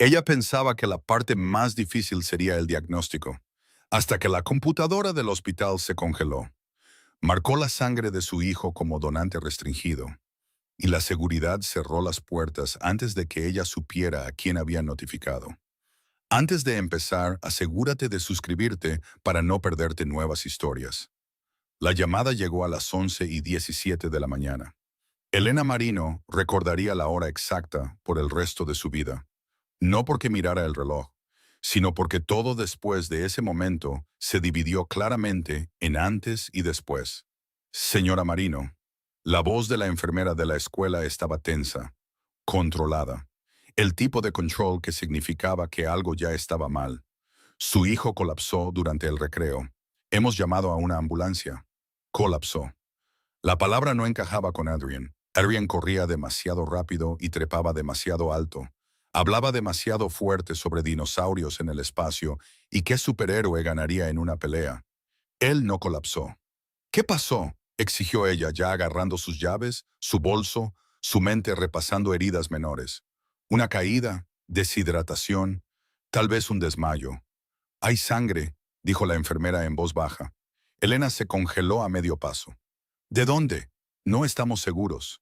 Ella pensaba que la parte más difícil sería el diagnóstico, hasta que la computadora del hospital se congeló. Marcó la sangre de su hijo como donante restringido, y la seguridad cerró las puertas antes de que ella supiera a quién había notificado. Antes de empezar, asegúrate de suscribirte para no perderte nuevas historias. La llamada llegó a las 11:17 de la mañana. Elena Marino recordaría la hora exacta por el resto de su vida. No porque mirara el reloj, sino porque todo después de ese momento se dividió claramente en antes y después. Señora Marino, la voz de la enfermera de la escuela estaba tensa, controlada. El tipo de control que significaba que algo ya estaba mal. Su hijo colapsó durante el recreo. Hemos llamado a una ambulancia. Colapsó. La palabra no encajaba con Adrian. Adrian corría demasiado rápido y trepaba demasiado alto. Hablaba demasiado fuerte sobre dinosaurios en el espacio y qué superhéroe ganaría en una pelea. Él no colapsó. ¿Qué pasó?, exigió ella, ya agarrando sus llaves, su bolso, su mente repasando heridas menores. Una caída, deshidratación, tal vez un desmayo. Hay sangre, dijo la enfermera en voz baja. Elena se congeló a medio paso. ¿De dónde? No estamos seguros.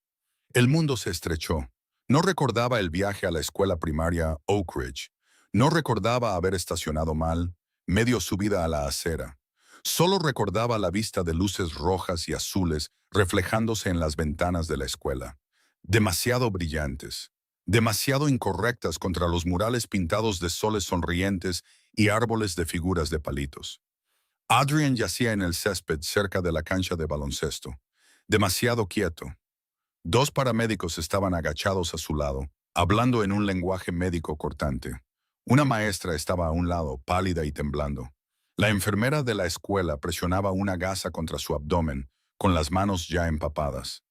El mundo se estrechó. No recordaba el viaje a la escuela primaria Oak Ridge. No recordaba haber estacionado mal, medio subida a la acera. Solo recordaba la vista de luces rojas y azules reflejándose en las ventanas de la escuela. Demasiado brillantes, demasiado incorrectas contra los murales pintados de soles sonrientes y árboles de figuras de palitos. Adrian yacía en el césped cerca de la cancha de baloncesto. Demasiado quieto. Dos paramédicos estaban agachados a su lado, hablando en un lenguaje médico cortante. Una maestra estaba a un lado, pálida y temblando. La enfermera de la escuela presionaba una gasa contra su abdomen, con las manos ya empapadas.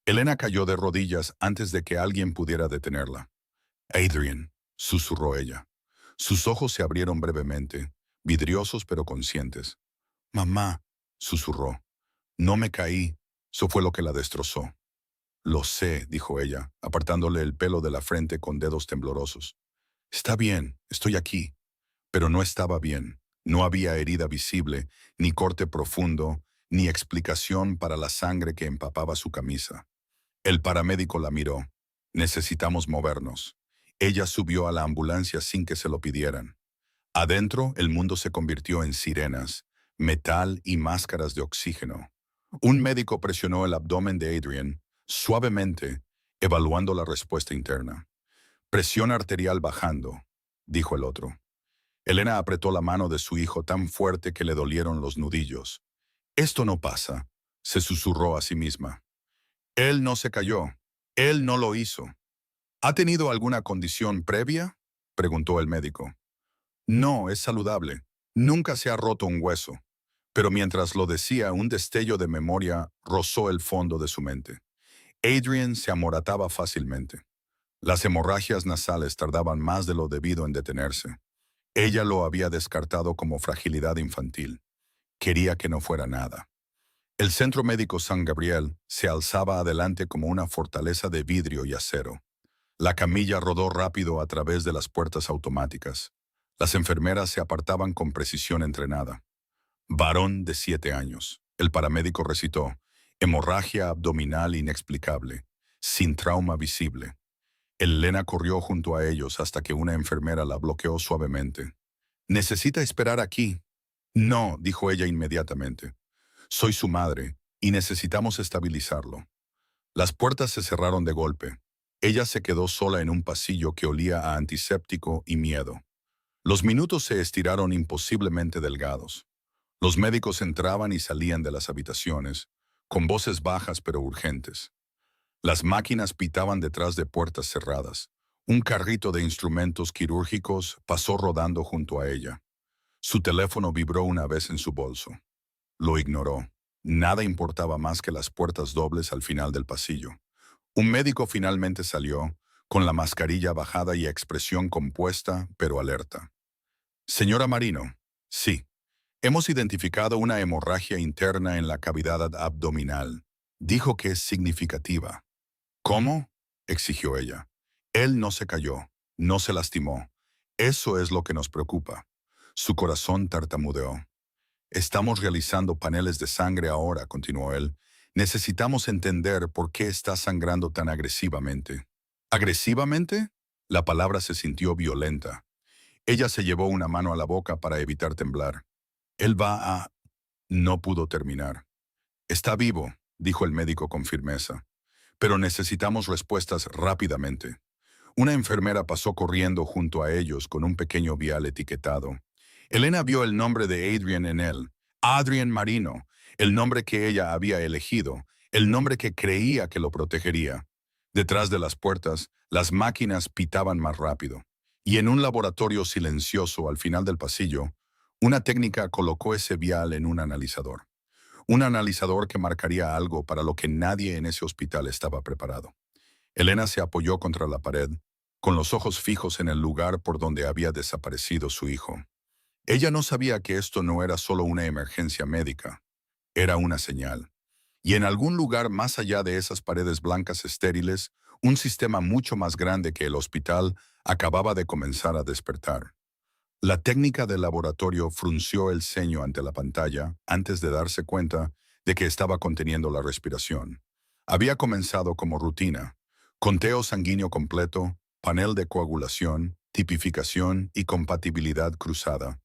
Elena cayó de rodillas antes de que alguien pudiera detenerla. Adrian, susurró ella. Sus ojos se abrieron brevemente, vidriosos pero conscientes. Mamá, susurró. No me caí. Eso fue lo que la destrozó. Lo sé, dijo ella, apartándole el pelo de la frente con dedos temblorosos. Está bien, estoy aquí. Pero no estaba bien. No había herida visible, ni corte profundo, ni explicación para la sangre que empapaba su camisa. El paramédico la miró. Necesitamos movernos. Ella subió a la ambulancia sin que se lo pidieran. Adentro, el mundo se convirtió en sirenas, metal y máscaras de oxígeno. Un médico presionó el abdomen de Adrian, suavemente, evaluando la respuesta interna. Presión arterial bajando, dijo el otro. Elena apretó la mano de su hijo tan fuerte que le dolieron los nudillos. Esto no pasa, se susurró a sí misma. Él no se cayó. Él no lo hizo. ¿Ha tenido alguna condición previa?, preguntó el médico. No, es saludable. Nunca se ha roto un hueso. Pero mientras lo decía, un destello de memoria rozó el fondo de su mente. Adrian se amorataba fácilmente. Las hemorragias nasales tardaban más de lo debido en detenerse. Ella lo había descartado como fragilidad infantil. Quería que no fuera nada. El Centro Médico San Gabriel se alzaba adelante como una fortaleza de vidrio y acero. La camilla rodó rápido a través de las puertas automáticas. Las enfermeras se apartaban con precisión entrenada. Varón de 7 años. El paramédico recitó: hemorragia abdominal inexplicable, sin trauma visible. Elena corrió junto a ellos hasta que una enfermera la bloqueó suavemente. «Necesita esperar aquí». «No», dijo ella inmediatamente. «Soy su madre, y necesitamos estabilizarlo». Las puertas se cerraron de golpe. Ella se quedó sola en un pasillo que olía a antiséptico y miedo. Los minutos se estiraron imposiblemente delgados. Los médicos entraban y salían de las habitaciones, con voces bajas pero urgentes. Las máquinas pitaban detrás de puertas cerradas. Un carrito de instrumentos quirúrgicos pasó rodando junto a ella. Su teléfono vibró una vez en su bolso. Lo ignoró. Nada importaba más que las puertas dobles al final del pasillo. Un médico finalmente salió, con la mascarilla bajada y expresión compuesta pero alerta. «Señora Marino». «Sí. Hemos identificado una hemorragia interna en la cavidad abdominal. Dijo que es significativa». «¿Cómo?», exigió ella. Él no se cayó, no se lastimó. Eso es lo que nos preocupa. Su corazón tartamudeó. Estamos realizando paneles de sangre ahora, continuó él. Necesitamos entender por qué está sangrando tan agresivamente. ¿Agresivamente? La palabra se sintió violenta. Ella se llevó una mano a la boca para evitar temblar. Él va a... No pudo terminar. Está vivo, dijo el médico con firmeza. Pero necesitamos respuestas rápidamente. Una enfermera pasó corriendo junto a ellos con un pequeño vial etiquetado. Elena vio el nombre de Adrian en él. Adrian Marino, el nombre que ella había elegido, el nombre que creía que lo protegería. Detrás de las puertas, las máquinas pitaban más rápido. Y en un laboratorio silencioso al final del pasillo, una técnica colocó ese vial en un analizador. Un analizador que marcaría algo para lo que nadie en ese hospital estaba preparado. Elena se apoyó contra la pared, con los ojos fijos en el lugar por donde había desaparecido su hijo. Ella no sabía que esto no era solo una emergencia médica, era una señal. Y en algún lugar más allá de esas paredes blancas estériles, un sistema mucho más grande que el hospital acababa de comenzar a despertar. La técnica del laboratorio frunció el ceño ante la pantalla antes de darse cuenta de que estaba conteniendo la respiración. Había comenzado como rutina: conteo sanguíneo completo, panel de coagulación, tipificación y compatibilidad cruzada.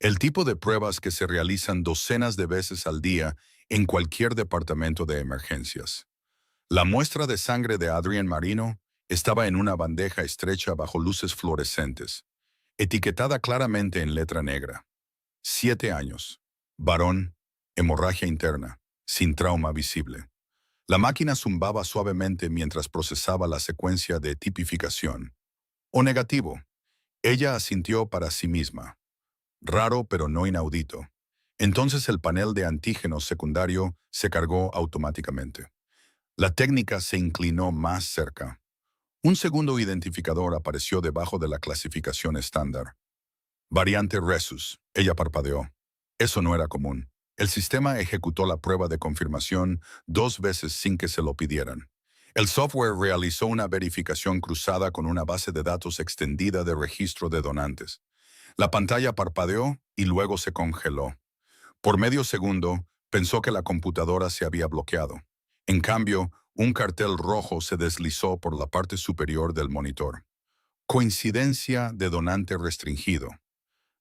El tipo de pruebas que se realizan docenas de veces al día en cualquier departamento de emergencias. La muestra de sangre de Adrian Marino estaba en una bandeja estrecha bajo luces fluorescentes, etiquetada claramente en letra negra. 7 años. Varón. Hemorragia interna. Sin trauma visible. La máquina zumbaba suavemente mientras procesaba la secuencia de tipificación. O negativo. Ella asintió para sí misma. Raro pero no inaudito. Entonces el panel de antígenos secundario se cargó automáticamente. La técnica se inclinó más cerca. Un segundo identificador apareció debajo de la clasificación estándar. Variante Rhesus. Ella parpadeó. Eso no era común. El sistema ejecutó la prueba de confirmación 2 veces sin que se lo pidieran. El software realizó una verificación cruzada con una base de datos extendida de registro de donantes. La pantalla parpadeó y luego se congeló. Por medio segundo, pensó que la computadora se había bloqueado. En cambio, un cartel rojo se deslizó por la parte superior del monitor. Coincidencia de donante restringido.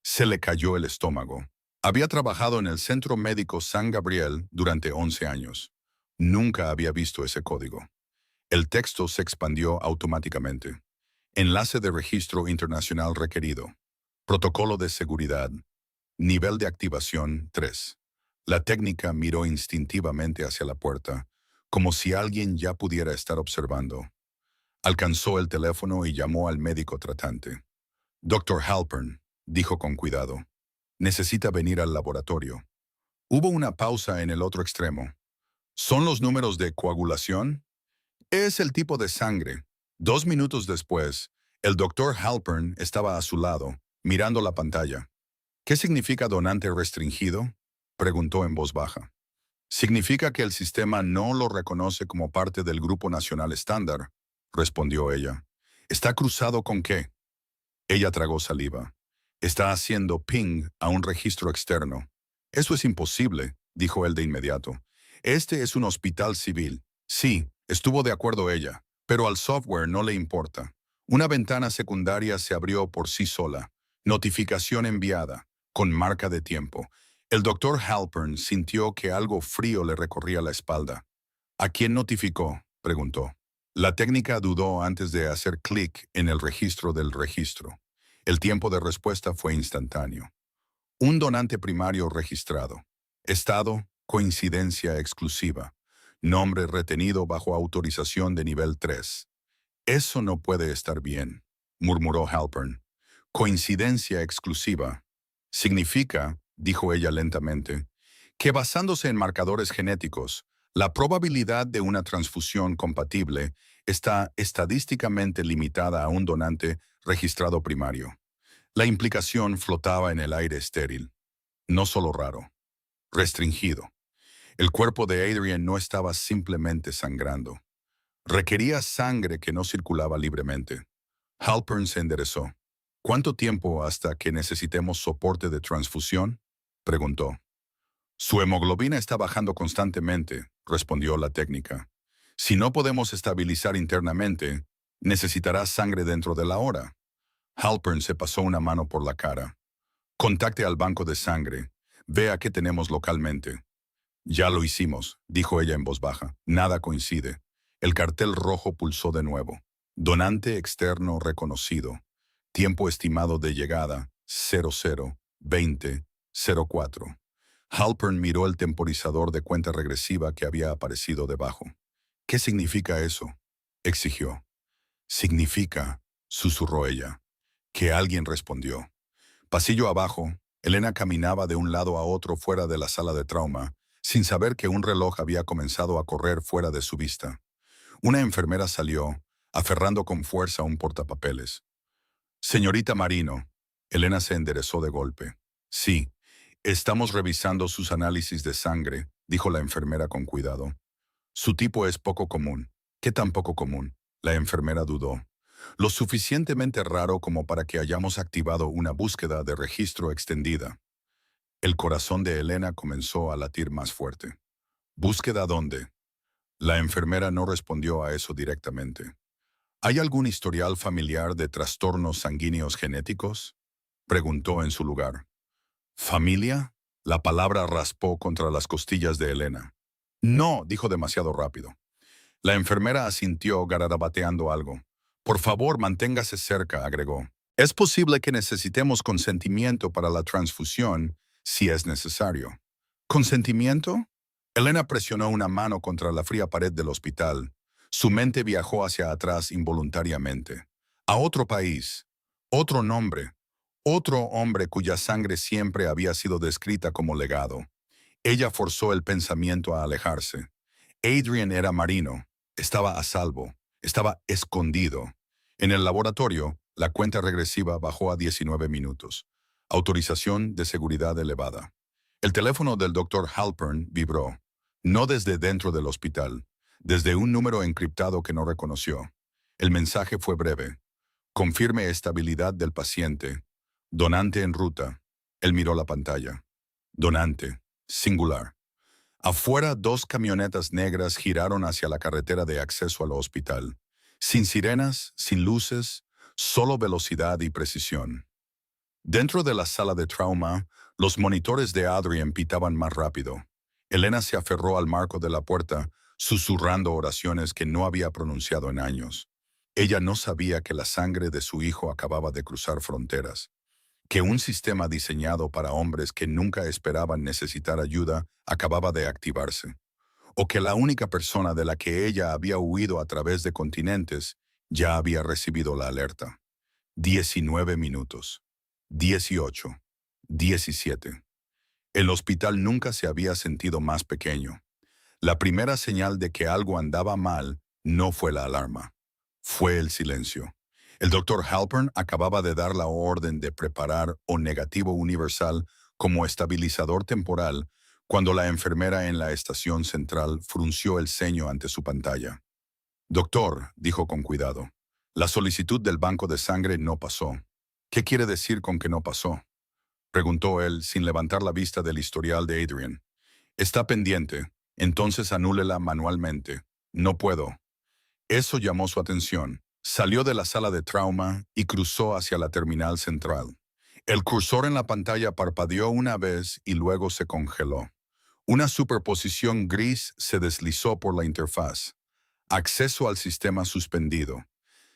Se le cayó el estómago. Había trabajado en el Centro Médico San Gabriel durante 11 años. Nunca había visto ese código. El texto se expandió automáticamente. Enlace de registro internacional requerido. Protocolo de seguridad. Nivel de activación 3. La técnica miró instintivamente hacia la puerta, como si alguien ya pudiera estar observando. Alcanzó el teléfono y llamó al médico tratante. Dr. Halpern, dijo con cuidado. Necesita venir al laboratorio. Hubo una pausa en el otro extremo. ¿Son los números de coagulación? Es el tipo de sangre. 2 minutos después, el Dr. Halpern estaba a su lado, mirando la pantalla. ¿Qué significa donante restringido?, preguntó en voz baja. Significa que el sistema no lo reconoce como parte del Grupo Nacional Estándar, respondió ella. ¿Está cruzado con qué? Ella tragó saliva. Está haciendo ping a un registro externo. Eso es imposible, dijo él de inmediato. Este es un hospital civil. Sí, estuvo de acuerdo ella, pero al software no le importa. Una ventana secundaria se abrió por sí sola. Notificación enviada, con marca de tiempo. El doctor Halpern sintió que algo frío le recorría la espalda. ¿A quién notificó?, preguntó. La técnica dudó antes de hacer clic en el registro del registro. El tiempo de respuesta fue instantáneo. Un donante primario registrado. Estado, coincidencia exclusiva. Nombre retenido bajo autorización de nivel 3. Eso no puede estar bien, murmuró Halpern. Coincidencia exclusiva. Significa, dijo ella lentamente, que basándose en marcadores genéticos, la probabilidad de una transfusión compatible está estadísticamente limitada a un donante registrado primario. La implicación flotaba en el aire estéril. No solo raro, restringido. El cuerpo de Adrian no estaba simplemente sangrando. Requería sangre que no circulaba libremente. Halpern se enderezó. ¿Cuánto tiempo hasta que necesitemos soporte de transfusión? Preguntó. Su hemoglobina está bajando constantemente, respondió la técnica. Si no podemos estabilizar internamente, necesitará sangre dentro de la hora. Halpern se pasó una mano por la cara. Contacte al banco de sangre. Vea qué tenemos localmente. Ya lo hicimos, dijo ella en voz baja. Nada coincide. El cartel rojo pulsó de nuevo. Donante externo reconocido. Tiempo estimado de llegada, 00-20-04. Halpern miró el temporizador de cuenta regresiva que había aparecido debajo. ¿Qué significa eso? Exigió. Significa, susurró ella, que alguien respondió. Pasillo abajo, Elena caminaba de un lado a otro fuera de la sala de trauma, sin saber que un reloj había comenzado a correr fuera de su vista. Una enfermera salió, aferrando con fuerza un portapapeles. Señorita Marino. Elena se enderezó de golpe. Sí, estamos revisando sus análisis de sangre, dijo la enfermera con cuidado. Su tipo es poco común. ¿Qué tan poco común? La enfermera dudó. Lo suficientemente raro como para que hayamos activado una búsqueda de registro extendida. El corazón de Elena comenzó a latir más fuerte. ¿Búsqueda dónde? La enfermera no respondió a eso directamente. ¿Hay algún historial familiar de trastornos sanguíneos genéticos? Preguntó en su lugar. ¿Familia? La palabra raspó contra las costillas de Elena. No, dijo demasiado rápido. La enfermera asintió garabateando algo. Por favor, manténgase cerca, agregó. Es posible que necesitemos consentimiento para la transfusión si es necesario. ¿Consentimiento? Elena presionó una mano contra la fría pared del hospital. Su mente viajó hacia atrás involuntariamente. A otro país, otro nombre, otro hombre cuya sangre siempre había sido descrita como legado. Ella forzó el pensamiento a alejarse. Adrian era marino, estaba a salvo, estaba escondido. En el laboratorio, la cuenta regresiva bajó a 19 minutos. Autorización de seguridad elevada. El teléfono del doctor Halpern vibró, no desde dentro del hospital, desde un número encriptado que no reconoció. El mensaje fue breve. Confirme estabilidad del paciente. Donante en ruta. Él miró la pantalla. Donante. Singular. Afuera, dos camionetas negras giraron hacia la carretera de acceso al hospital. Sin sirenas, sin luces, solo velocidad y precisión. Dentro de la sala de trauma, los monitores de Adrian pitaban más rápido. Elena se aferró al marco de la puerta, susurrando oraciones que no había pronunciado en años. Ella no sabía que la sangre de su hijo acababa de cruzar fronteras, que un sistema diseñado para hombres que nunca esperaban necesitar ayuda acababa de activarse, o que la única persona de la que ella había huido a través de continentes ya había recibido la alerta. 19 minutos. 18. 17. El hospital nunca se había sentido más pequeño. La primera señal de que algo andaba mal no fue la alarma. Fue el silencio. El doctor Halpern acababa de dar la orden de preparar O negativo universal como estabilizador temporal cuando la enfermera en la estación central frunció el ceño ante su pantalla. Doctor, dijo con cuidado, la solicitud del banco de sangre no pasó. ¿Qué quiere decir con que no pasó? Preguntó él sin levantar la vista del historial de Adrian. Está pendiente, entonces anúlela manualmente. No puedo. Eso llamó su atención. Salió de la sala de trauma y cruzó hacia la terminal central. El cursor en la pantalla parpadeó una vez y luego se congeló. Una superposición gris se deslizó por la interfaz. Acceso al sistema suspendido.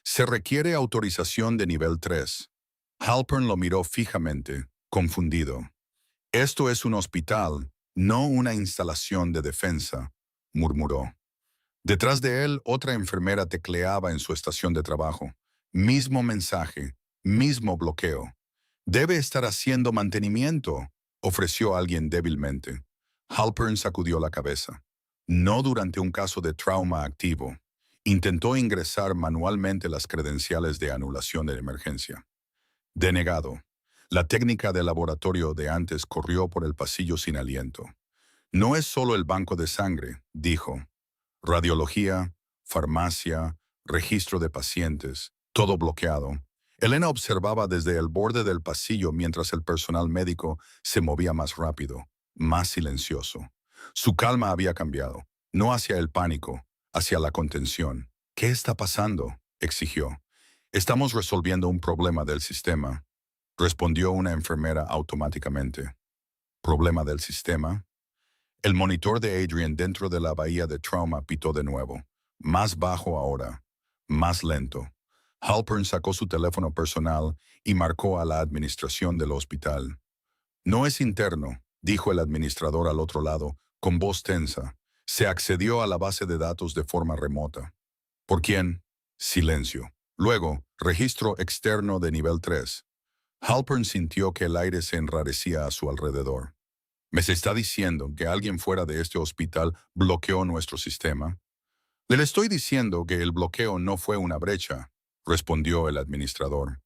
Se requiere autorización de nivel 3. Halpern lo miró fijamente, confundido. Esto es un hospital, no una instalación de defensa, murmuró. Detrás de él, otra enfermera tecleaba en su estación de trabajo. Mismo mensaje, mismo bloqueo. Debe estar haciendo mantenimiento, ofreció alguien débilmente. Halpern sacudió la cabeza. No durante un caso de trauma activo. Intentó ingresar manualmente las credenciales de anulación de emergencia. Denegado. La técnica de laboratorio de antes corrió por el pasillo sin aliento. No es solo el banco de sangre, dijo. Radiología, farmacia, registro de pacientes, todo bloqueado. Elena observaba desde el borde del pasillo mientras el personal médico se movía más rápido, más silencioso. Su calma había cambiado, no hacia el pánico, hacia la contención. ¿Qué está pasando?, exigió. Estamos resolviendo un problema del sistema, respondió una enfermera automáticamente. ¿Problema del sistema? El monitor de Adrian dentro de la bahía de trauma pitó de nuevo. Más bajo ahora, más lento. Halpern sacó su teléfono personal y marcó a la administración del hospital. No es interno, dijo el administrador al otro lado, con voz tensa. Se accedió a la base de datos de forma remota. ¿Por quién? Silencio. Luego, registro externo de nivel 3. Halpern sintió que el aire se enrarecía a su alrededor. ¿Me se está diciendo que alguien fuera de este hospital bloqueó nuestro sistema? Le estoy diciendo que el bloqueo no fue una brecha, respondió el administrador.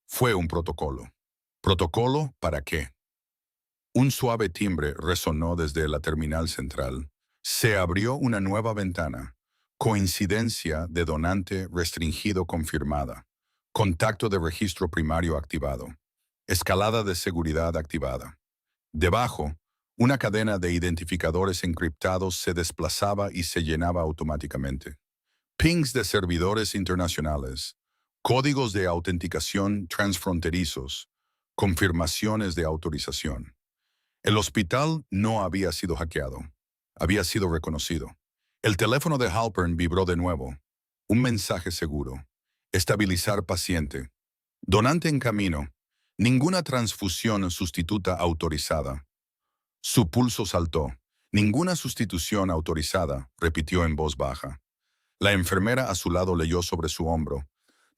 Fue un protocolo. ¿Protocolo para qué? Un suave timbre resonó desde la terminal central. Se abrió una nueva ventana. Coincidencia de donante restringido confirmada. Contacto de registro primario activado. Escalada de seguridad activada. Debajo, una cadena de identificadores encriptados se desplazaba y se llenaba automáticamente. Pings de servidores internacionales, códigos de autenticación transfronterizos, confirmaciones de autorización. El hospital no había sido hackeado. Había sido reconocido. El teléfono de Halpern vibró de nuevo. Un mensaje seguro. Estabilizar paciente. Donante en camino. Ninguna transfusión sustituta autorizada. Su pulso saltó. Ninguna sustitución autorizada, repitió en voz baja. La enfermera a su lado leyó sobre su hombro.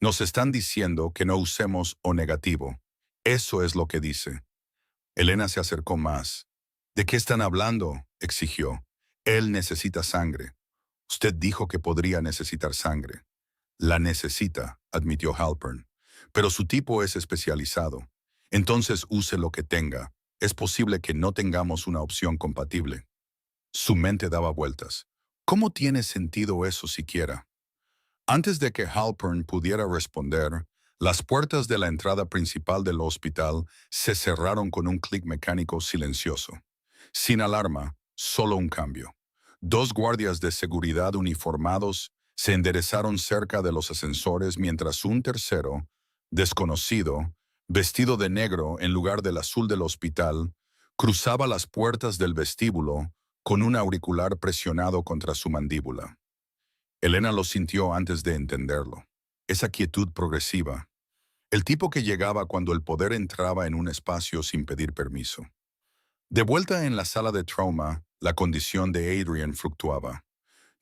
Nos están diciendo que no usemos O negativo. Eso es lo que dice. Elena se acercó más. ¿De qué están hablando?, exigió. Él necesita sangre. Usted dijo que podría necesitar sangre. La necesita, admitió Halpern. Pero su tipo es especializado. Entonces use lo que tenga. Es posible que no tengamos una opción compatible. Su mente daba vueltas. ¿Cómo tiene sentido eso siquiera? Antes de que Halpern pudiera responder, las puertas de la entrada principal del hospital se cerraron con un clic mecánico silencioso. Sin alarma, solo un cambio. Dos guardias de seguridad uniformados se enderezaron cerca de los ascensores mientras un tercero, desconocido, vestido de negro en lugar del azul del hospital, cruzaba las puertas del vestíbulo con un auricular presionado contra su mandíbula. Elena lo sintió antes de entenderlo. Esa quietud progresiva. El tipo que llegaba cuando el poder entraba en un espacio sin pedir permiso. De vuelta en la sala de trauma, la condición de Adrian fluctuaba.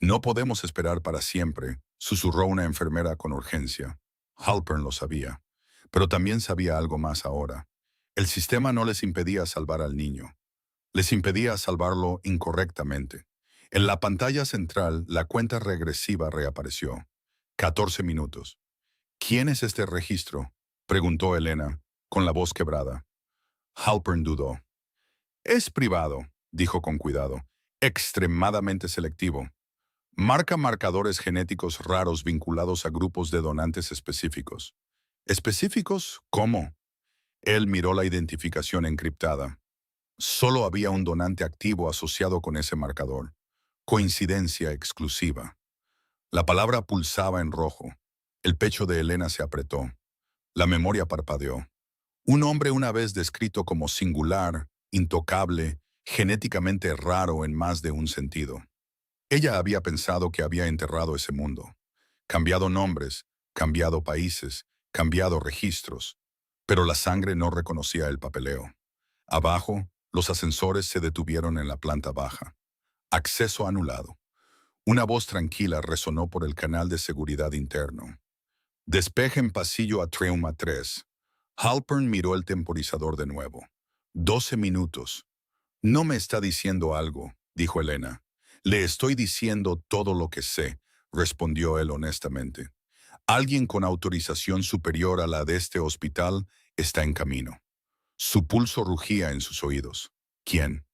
No podemos esperar para siempre, susurró una enfermera con urgencia. Halpern lo sabía. Pero también sabía algo más ahora. El sistema no les impedía salvar al niño. Les impedía salvarlo incorrectamente. En la pantalla central, la cuenta regresiva reapareció. 14 minutos. ¿Quién es este registro?, preguntó Elena, con la voz quebrada. Halpern dudó. Es privado, dijo con cuidado. Extremadamente selectivo. Marca marcadores genéticos raros vinculados a grupos de donantes específicos. ¿Específicos? ¿Cómo? Él miró la identificación encriptada. Solo había un donante activo asociado con ese marcador. Coincidencia exclusiva. La palabra pulsaba en rojo. El pecho de Elena se apretó. La memoria parpadeó. Un hombre una vez descrito como singular, intocable, genéticamente raro en más de un sentido. Ella había pensado que había enterrado ese mundo. Cambiado nombres, cambiado países, cambiado registros. Pero la sangre no reconocía el papeleo. Abajo, los ascensores se detuvieron en la planta baja. Acceso anulado. Una voz tranquila resonó por el canal de seguridad interno. Despejen pasillo a Trauma 3. Halpern miró el temporizador de nuevo. 12 minutos. No me está diciendo algo, dijo Elena. Le estoy diciendo todo lo que sé, respondió él honestamente. Alguien con autorización superior a la de este hospital está en camino. Su pulso rugía en sus oídos. ¿Quién?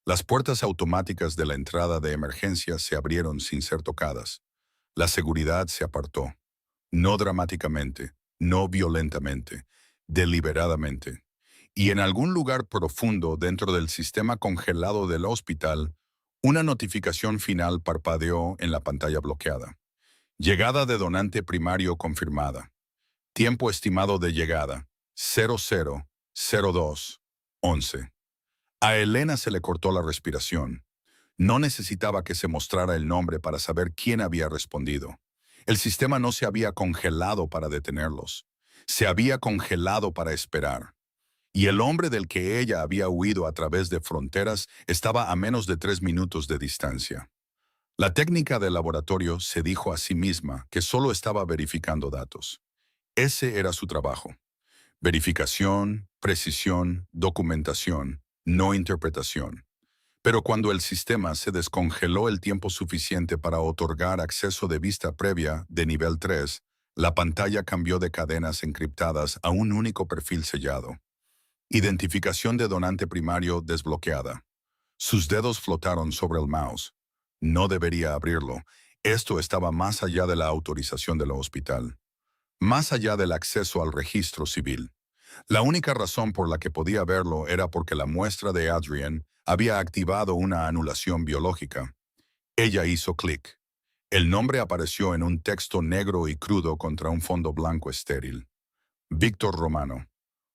Las puertas automáticas de la entrada de emergencia se abrieron sin ser tocadas. La seguridad se apartó. No dramáticamente, no violentamente, deliberadamente. Y en algún lugar profundo dentro del sistema congelado del hospital, una notificación final parpadeó en la pantalla bloqueada. Llegada de donante primario confirmada. Tiempo estimado de llegada, 000211. A Elena se le cortó la respiración. No necesitaba que se mostrara el nombre para saber quién había respondido. El sistema no se había congelado para detenerlos. Se había congelado para esperar. Y el hombre del que ella había huido a través de fronteras estaba a menos de 3 minutos de distancia. La técnica del laboratorio se dijo a sí misma que solo estaba verificando datos. Ese era su trabajo. Verificación, precisión, documentación, no interpretación. Pero cuando el sistema se descongeló el tiempo suficiente para otorgar acceso de vista previa de nivel 3, la pantalla cambió de cadenas encriptadas a un único perfil sellado. Identificación de donante primario desbloqueada. Sus dedos flotaron sobre el mouse. No debería abrirlo. Esto estaba más allá de la autorización del hospital. Más allá del acceso al registro civil. La única razón por la que podía verlo era porque la muestra de Adrian había activado una anulación biológica. Ella hizo clic. El nombre apareció en un texto negro y crudo contra un fondo blanco estéril. Víctor Romano.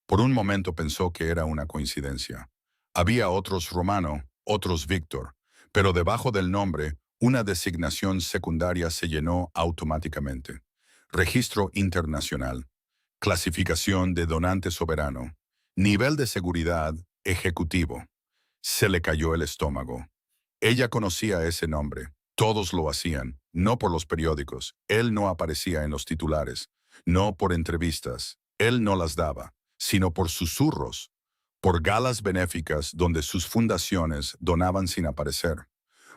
Por un momento pensó que era una coincidencia. Había otros Romano, otros Víctor, pero debajo del nombre, una designación secundaria se llenó automáticamente. Registro internacional. Clasificación de donante soberano. Nivel de seguridad, ejecutivo. Se le cayó el estómago. Ella conocía ese nombre. Todos lo hacían, no por los periódicos. Él no aparecía en los titulares. No por entrevistas. Él no las daba, sino por susurros. Por galas benéficas donde sus fundaciones donaban sin aparecer.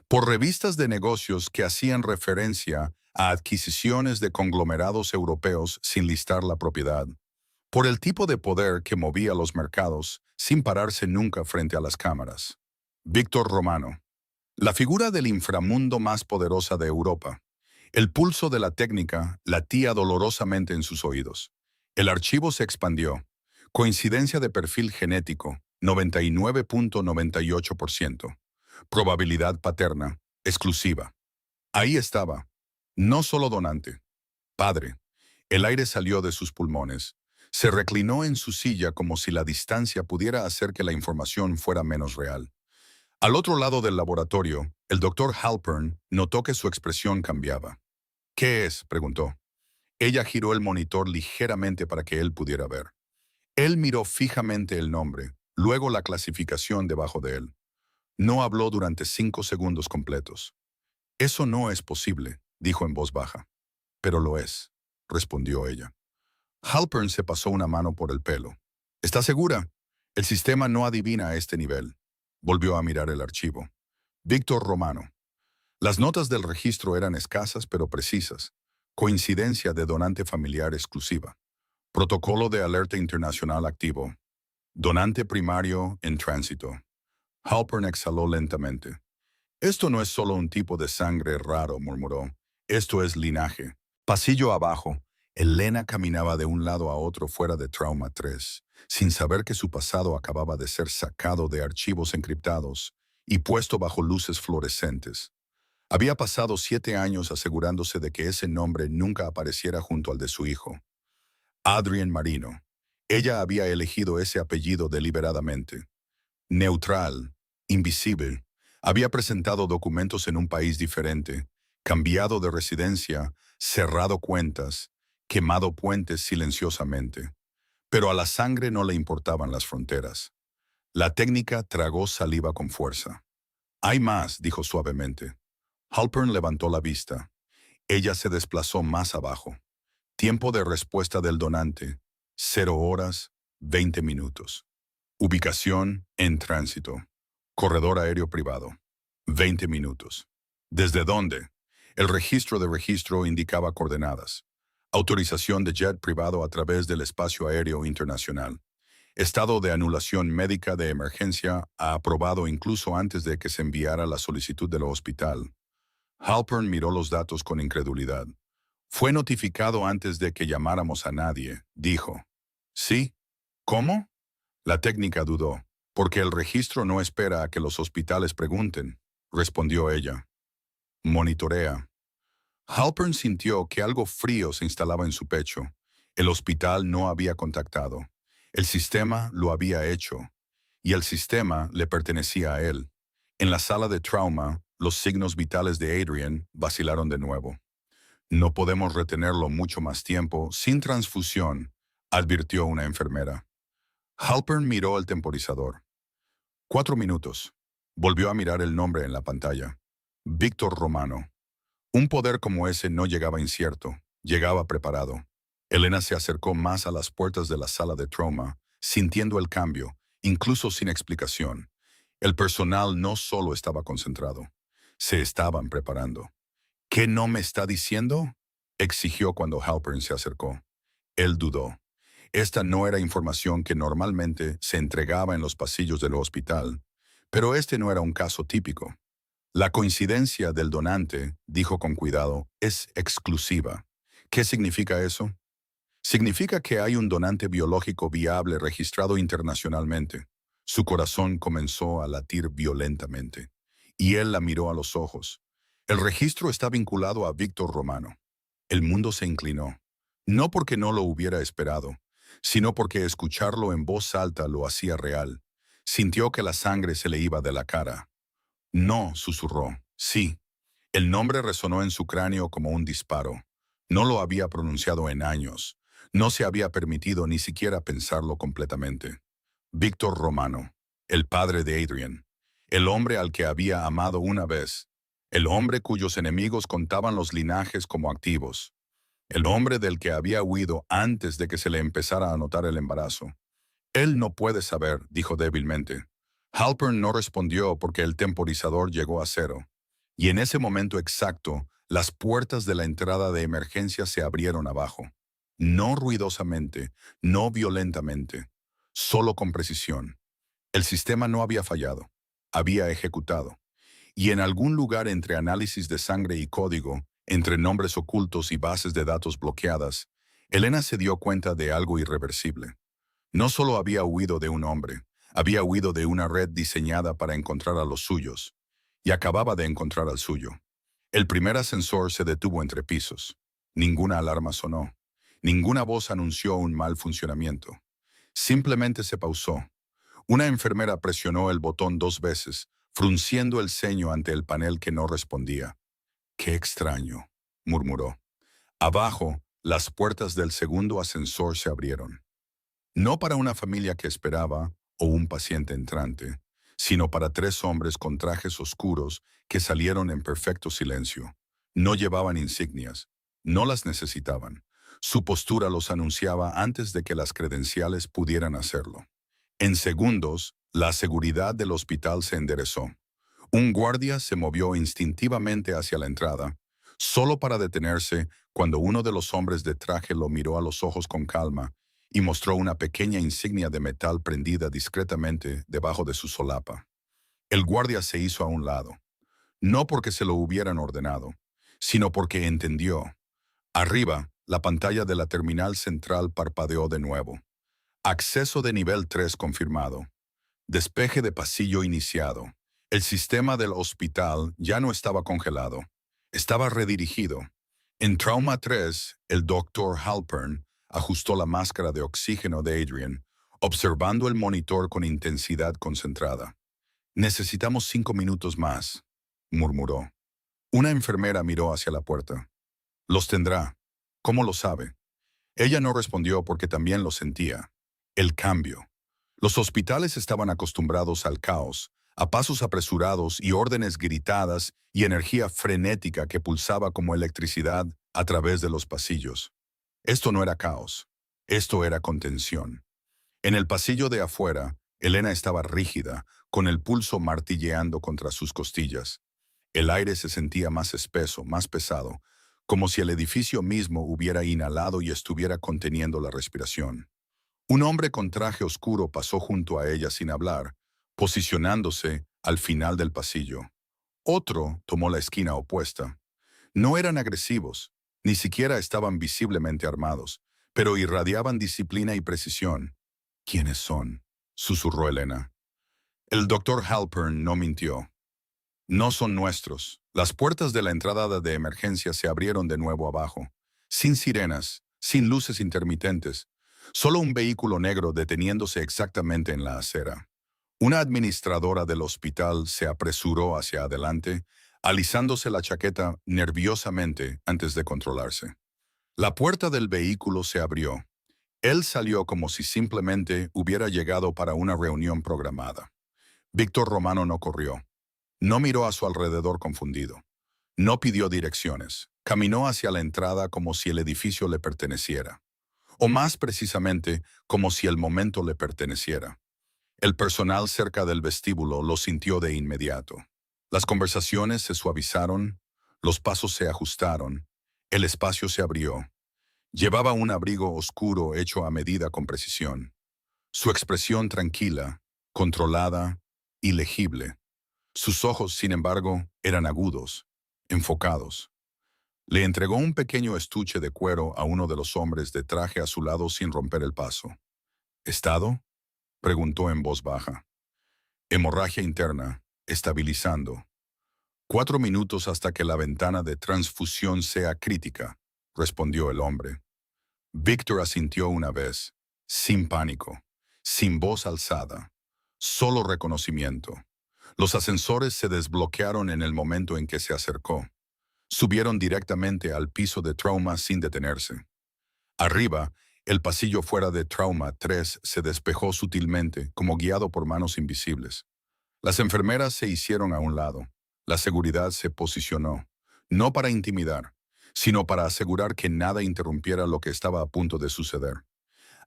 Por revistas de negocios que hacían referencia a adquisiciones de conglomerados europeos sin listar la propiedad. Por el tipo de poder que movía los mercados sin pararse nunca frente a las cámaras. Víctor Romano. La figura del inframundo más poderosa de Europa. El pulso de la técnica latía dolorosamente en sus oídos. El archivo se expandió. Coincidencia de perfil genético, 99.98%. Probabilidad paterna, exclusiva. Ahí estaba. No solo donante. Padre. El aire salió de sus pulmones. Se reclinó en su silla como si la distancia pudiera hacer que la información fuera menos real. Al otro lado del laboratorio, el doctor Halpern notó que su expresión cambiaba. ¿Qué es?, preguntó. Ella giró el monitor ligeramente para que él pudiera ver. Él miró fijamente el nombre, luego la clasificación debajo de él. No habló durante 5 segundos completos. Eso no es posible, dijo en voz baja. Pero lo es, respondió ella. Halpern se pasó una mano por el pelo. ¿Está segura? El sistema no adivina a este nivel. Volvió a mirar el archivo. Víctor Romano. Las notas del registro eran escasas pero precisas. Coincidencia de donante familiar exclusiva. Protocolo de alerta internacional activo. Donante primario en tránsito. Halpern exhaló lentamente. Esto no es solo un tipo de sangre raro, murmuró. Esto es linaje. Pasillo abajo, Elena caminaba de un lado a otro fuera de Trauma 3, sin saber que su pasado acababa de ser sacado de archivos encriptados y puesto bajo luces fluorescentes. Había pasado 7 años asegurándose de que ese nombre nunca apareciera junto al de su hijo. Adrian Marino. Ella había elegido ese apellido deliberadamente. Neutral, invisible. Había presentado documentos en un país diferente, cambiado de residencia, cerrado cuentas, quemado puentes silenciosamente. Pero a la sangre no le importaban las fronteras. La técnica tragó saliva con fuerza. Hay más, dijo suavemente. Halpern levantó la vista. Ella se desplazó más abajo. Tiempo de respuesta del donante, 0 horas, 20 minutos. Ubicación en tránsito. Corredor aéreo privado. 20 minutos. ¿Desde dónde? El registro de registro indicaba coordenadas. Autorización de jet privado a través del espacio aéreo internacional. Estado de anulación médica de emergencia aprobado incluso antes de que se enviara la solicitud del hospital. Halpern miró los datos con incredulidad. Fue notificado antes de que llamáramos a nadie, dijo. ¿Sí? ¿Cómo? La técnica dudó. Porque el registro no espera a que los hospitales pregunten, respondió ella. Monitorea. Halpern sintió que algo frío se instalaba en su pecho. El hospital no había contactado. El sistema lo había hecho. Y el sistema le pertenecía a él. En la sala de trauma, los signos vitales de Adrian vacilaron de nuevo. No podemos retenerlo mucho más tiempo sin transfusión, advirtió una enfermera. Halpern miró el temporizador. 4 minutos. Volvió a mirar el nombre en la pantalla. Víctor Romano. Un poder como ese no llegaba incierto, llegaba preparado. Elena se acercó más a las puertas de la sala de trauma, sintiendo el cambio, incluso sin explicación. El personal no solo estaba concentrado, se estaban preparando. ¿Qué no me está diciendo?, exigió cuando Halpern se acercó. Él dudó. Esta no era información que normalmente se entregaba en los pasillos del hospital, pero este no era un caso típico. La coincidencia del donante, dijo con cuidado, es exclusiva. ¿Qué significa eso? Significa que hay un donante biológico viable registrado internacionalmente. Su corazón comenzó a latir violentamente, y él la miró a los ojos. El registro está vinculado a Víctor Romano. El mundo se inclinó, no porque no lo hubiera esperado, sino porque escucharlo en voz alta lo hacía real. Sintió que la sangre se le iba de la cara. No, susurró. Sí. El nombre resonó en su cráneo como un disparo. No lo había pronunciado en años. No se había permitido ni siquiera pensarlo completamente. Víctor Romano, el padre de Adrian, el hombre al que había amado una vez, el hombre cuyos enemigos contaban los linajes como activos, el hombre del que había huido antes de que se le empezara a notar el embarazo. Él no puede saber, dijo débilmente. Halpern no respondió porque el temporizador llegó a cero. Y en ese momento exacto, las puertas de la entrada de emergencia se abrieron abajo. No ruidosamente, no violentamente, solo con precisión. El sistema no había fallado, había ejecutado. Y en algún lugar entre análisis de sangre y código, entre nombres ocultos y bases de datos bloqueadas, Elena se dio cuenta de algo irreversible. No solo había huido de un hombre, había huido de una red diseñada para encontrar a los suyos, y acababa de encontrar al suyo. El primer ascensor se detuvo entre pisos. Ninguna alarma sonó. Ninguna voz anunció un mal funcionamiento. Simplemente se pausó. Una enfermera presionó el botón 2 veces, frunciendo el ceño ante el panel que no respondía. «Qué extraño», murmuró. Abajo, las puertas del segundo ascensor se abrieron. No para una familia que esperaba o un paciente entrante, sino para 3 hombres con trajes oscuros que salieron en perfecto silencio. No llevaban insignias, no las necesitaban. Su postura los anunciaba antes de que las credenciales pudieran hacerlo. En segundos, la seguridad del hospital se enderezó. Un guardia se movió instintivamente hacia la entrada, solo para detenerse cuando uno de los hombres de traje lo miró a los ojos con calma y mostró una pequeña insignia de metal prendida discretamente debajo de su solapa. El guardia se hizo a un lado, no porque se lo hubieran ordenado, sino porque entendió. Arriba, la pantalla de la terminal central parpadeó de nuevo. Acceso de nivel 3 confirmado. Despeje de pasillo iniciado. El sistema del hospital ya no estaba congelado. Estaba redirigido. En Trauma 3, el Dr. Halpern ajustó la máscara de oxígeno de Adrian, observando el monitor con intensidad concentrada. «Necesitamos 5 minutos más», murmuró. Una enfermera miró hacia la puerta. «Los tendrá. ¿Cómo lo sabe?» Ella no respondió porque también lo sentía. El cambio. Los hospitales estaban acostumbrados al caos, a pasos apresurados y órdenes gritadas y energía frenética que pulsaba como electricidad a través de los pasillos. Esto no era caos. Esto era contención. En el pasillo de afuera, Elena estaba rígida, con el pulso martilleando contra sus costillas. El aire se sentía más espeso, más pesado, como si el edificio mismo hubiera inhalado y estuviera conteniendo la respiración. Un hombre con traje oscuro pasó junto a ella sin hablar, posicionándose al final del pasillo. Otro tomó la esquina opuesta. No eran agresivos, Ni siquiera estaban visiblemente armados, pero irradiaban disciplina y precisión. ¿Quiénes son?, susurró Elena. El doctor Halpern no mintió. No son nuestros. Las puertas de la entrada de emergencia se abrieron de nuevo abajo, sin sirenas, sin luces intermitentes, solo un vehículo negro deteniéndose exactamente en la acera. Una administradora del hospital se apresuró hacia adelante, alisándose la chaqueta nerviosamente antes de controlarse. La puerta del vehículo se abrió. Él salió como si simplemente hubiera llegado para una reunión programada. Víctor Romano no corrió. No miró a su alrededor confundido. No pidió direcciones. Caminó hacia la entrada como si el edificio le perteneciera. O más precisamente, como si el momento le perteneciera. El personal cerca del vestíbulo lo sintió de inmediato. Las conversaciones se suavizaron, los pasos se ajustaron, el espacio se abrió. Llevaba un abrigo oscuro hecho a medida con precisión. Su expresión tranquila, controlada y legible. Sus ojos, sin embargo, eran agudos, enfocados. Le entregó un pequeño estuche de cuero a uno de los hombres de traje a su lado sin romper el paso. ¿Estado?, preguntó en voz baja. Hemorragia interna, estabilizando. 4 minutos hasta que la ventana de transfusión sea crítica, respondió el hombre. Víctor asintió una vez, sin pánico, sin voz alzada, solo reconocimiento. Los ascensores se desbloquearon en el momento en que se acercó. Subieron directamente al piso de trauma sin detenerse. Arriba, el pasillo fuera de trauma 3 se despejó sutilmente, como guiado por manos invisibles. Las enfermeras se hicieron a un lado. La seguridad se posicionó, no para intimidar, sino para asegurar que nada interrumpiera lo que estaba a punto de suceder.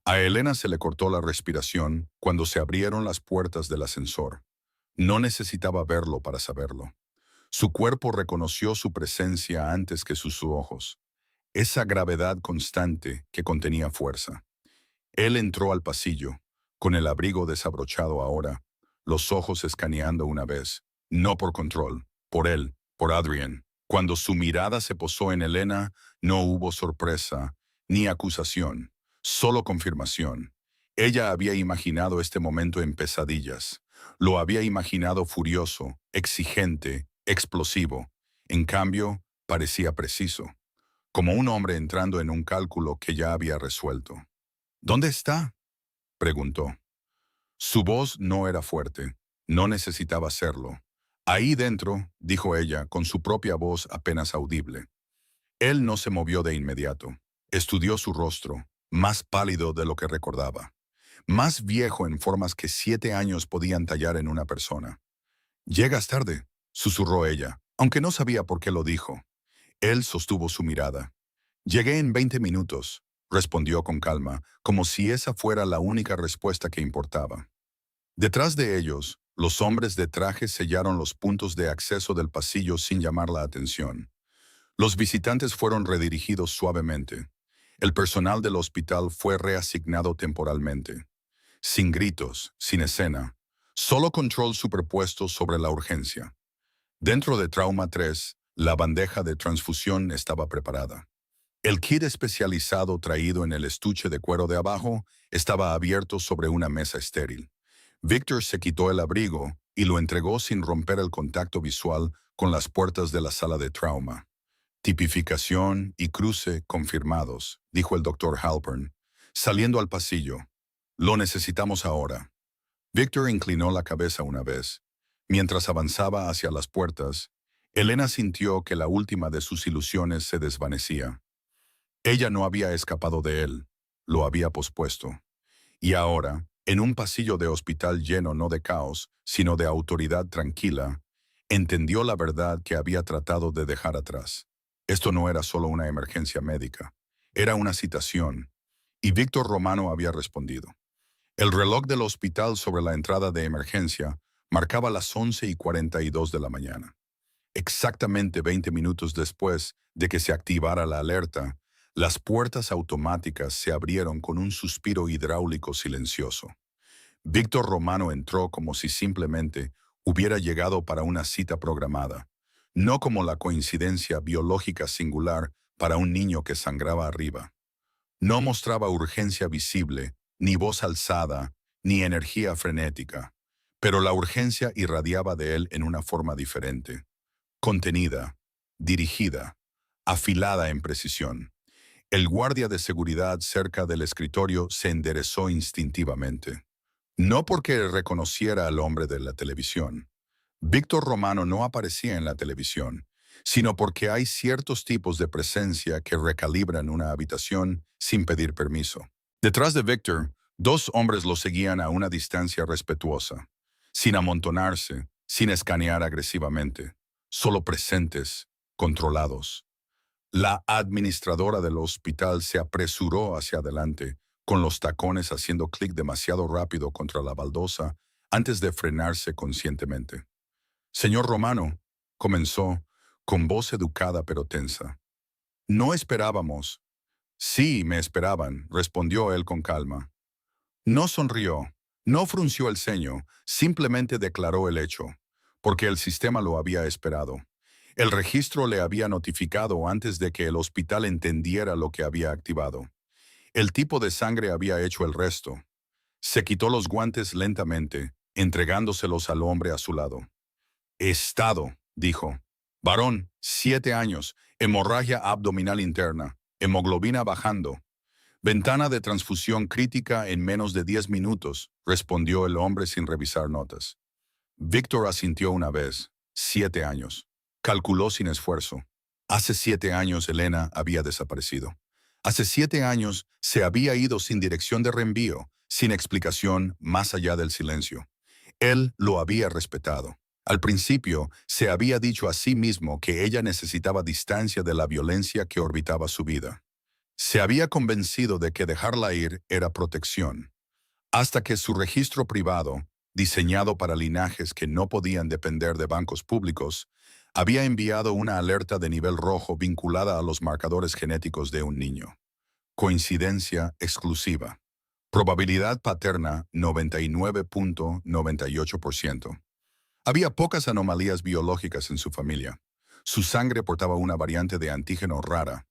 A Elena se le cortó la respiración cuando se abrieron las puertas del ascensor. No necesitaba verlo para saberlo. Su cuerpo reconoció su presencia antes que sus ojos. Esa gravedad constante que contenía fuerza. Él entró al pasillo, con el abrigo desabrochado ahora, los ojos escaneando una vez, no por control, por él, por Adrian. Cuando su mirada se posó en Elena, no hubo sorpresa, ni acusación, solo confirmación. Ella había imaginado este momento en pesadillas. Lo había imaginado furioso, exigente, explosivo. En cambio, parecía preciso, como un hombre entrando en un cálculo que ya había resuelto. ¿Dónde está?, preguntó. Su voz no era fuerte, no necesitaba serlo. Ahí dentro, dijo ella, con su propia voz apenas audible. Él no se movió de inmediato. Estudió su rostro, más pálido de lo que recordaba. Más viejo en formas que 7 años podían tallar en una persona. «Llegas tarde», susurró ella, aunque no sabía por qué lo dijo. Él sostuvo su mirada. «Llegué en 20 minutos», respondió con calma, como si esa fuera la única respuesta que importaba. Detrás de ellos, los hombres de traje sellaron los puntos de acceso del pasillo sin llamar la atención. Los visitantes fueron redirigidos suavemente. El personal del hospital fue reasignado temporalmente. Sin gritos, sin escena, solo control superpuesto sobre la urgencia. Dentro de Trauma 3, la bandeja de transfusión estaba preparada. El kit especializado traído en el estuche de cuero de abajo estaba abierto sobre una mesa estéril. Víctor se quitó el abrigo y lo entregó sin romper el contacto visual con las puertas de la sala de trauma. Tipificación y cruce confirmados, dijo el doctor Halpern, saliendo al pasillo. Lo necesitamos ahora. Víctor inclinó la cabeza una vez. Mientras avanzaba hacia las puertas, Elena sintió que la última de sus ilusiones se desvanecía. Ella no había escapado de él, lo había pospuesto. Y ahora, en un pasillo de hospital lleno no de caos, sino de autoridad tranquila, entendió la verdad que había tratado de dejar atrás. Esto no era solo una emergencia médica, era una citación, y Víctor Romano había respondido. El reloj del hospital sobre la entrada de emergencia marcaba las 11:42 de la mañana. Exactamente 20 minutos después de que se activara la alerta, las puertas automáticas se abrieron con un suspiro hidráulico silencioso. Víctor Romano entró como si simplemente hubiera llegado para una cita programada, no como la coincidencia biológica singular para un niño que sangraba arriba. No mostraba urgencia visible, ni voz alzada, ni energía frenética, pero la urgencia irradiaba de él en una forma diferente, contenida, dirigida, afilada en precisión. El guardia de seguridad cerca del escritorio se enderezó instintivamente. No porque reconociera al hombre de la televisión. Víctor Romano no aparecía en la televisión, sino porque hay ciertos tipos de presencia que recalibran una habitación sin pedir permiso. Detrás de Víctor, dos hombres lo seguían a una distancia respetuosa, sin amontonarse, sin escanear agresivamente, solo presentes, controlados. La administradora del hospital se apresuró hacia adelante, con los tacones haciendo clic demasiado rápido contra la baldosa antes de frenarse conscientemente. Señor Romano, comenzó, con voz educada pero tensa. No esperábamos. Sí, me esperaban, respondió él con calma. No sonrió, no frunció el ceño, simplemente declaró el hecho, porque el sistema lo había esperado. El registro le había notificado antes de que el hospital entendiera lo que había activado. El tipo de sangre había hecho el resto. Se quitó los guantes lentamente, entregándoselos al hombre a su lado. Estado, dijo. Varón, 7 años, hemorragia abdominal interna, hemoglobina bajando. Ventana de transfusión crítica en menos de 10 minutos, respondió el hombre sin revisar notas. Víctor asintió una vez. 7 años. Calculó sin esfuerzo. Hace 7 años Elena había desaparecido. Hace 7 años se había ido sin dirección de reenvío, sin explicación más allá del silencio. Él lo había respetado. Al principio, se había dicho a sí mismo que ella necesitaba distancia de la violencia que orbitaba su vida. Se había convencido de que dejarla ir era protección, hasta que su registro privado, diseñado para linajes que no podían depender de bancos públicos, había enviado una alerta de nivel rojo vinculada a los marcadores genéticos de un niño. Coincidencia exclusiva. Probabilidad paterna 99.98%. Había pocas anomalías biológicas en su familia. Su sangre portaba una variante de antígeno rara,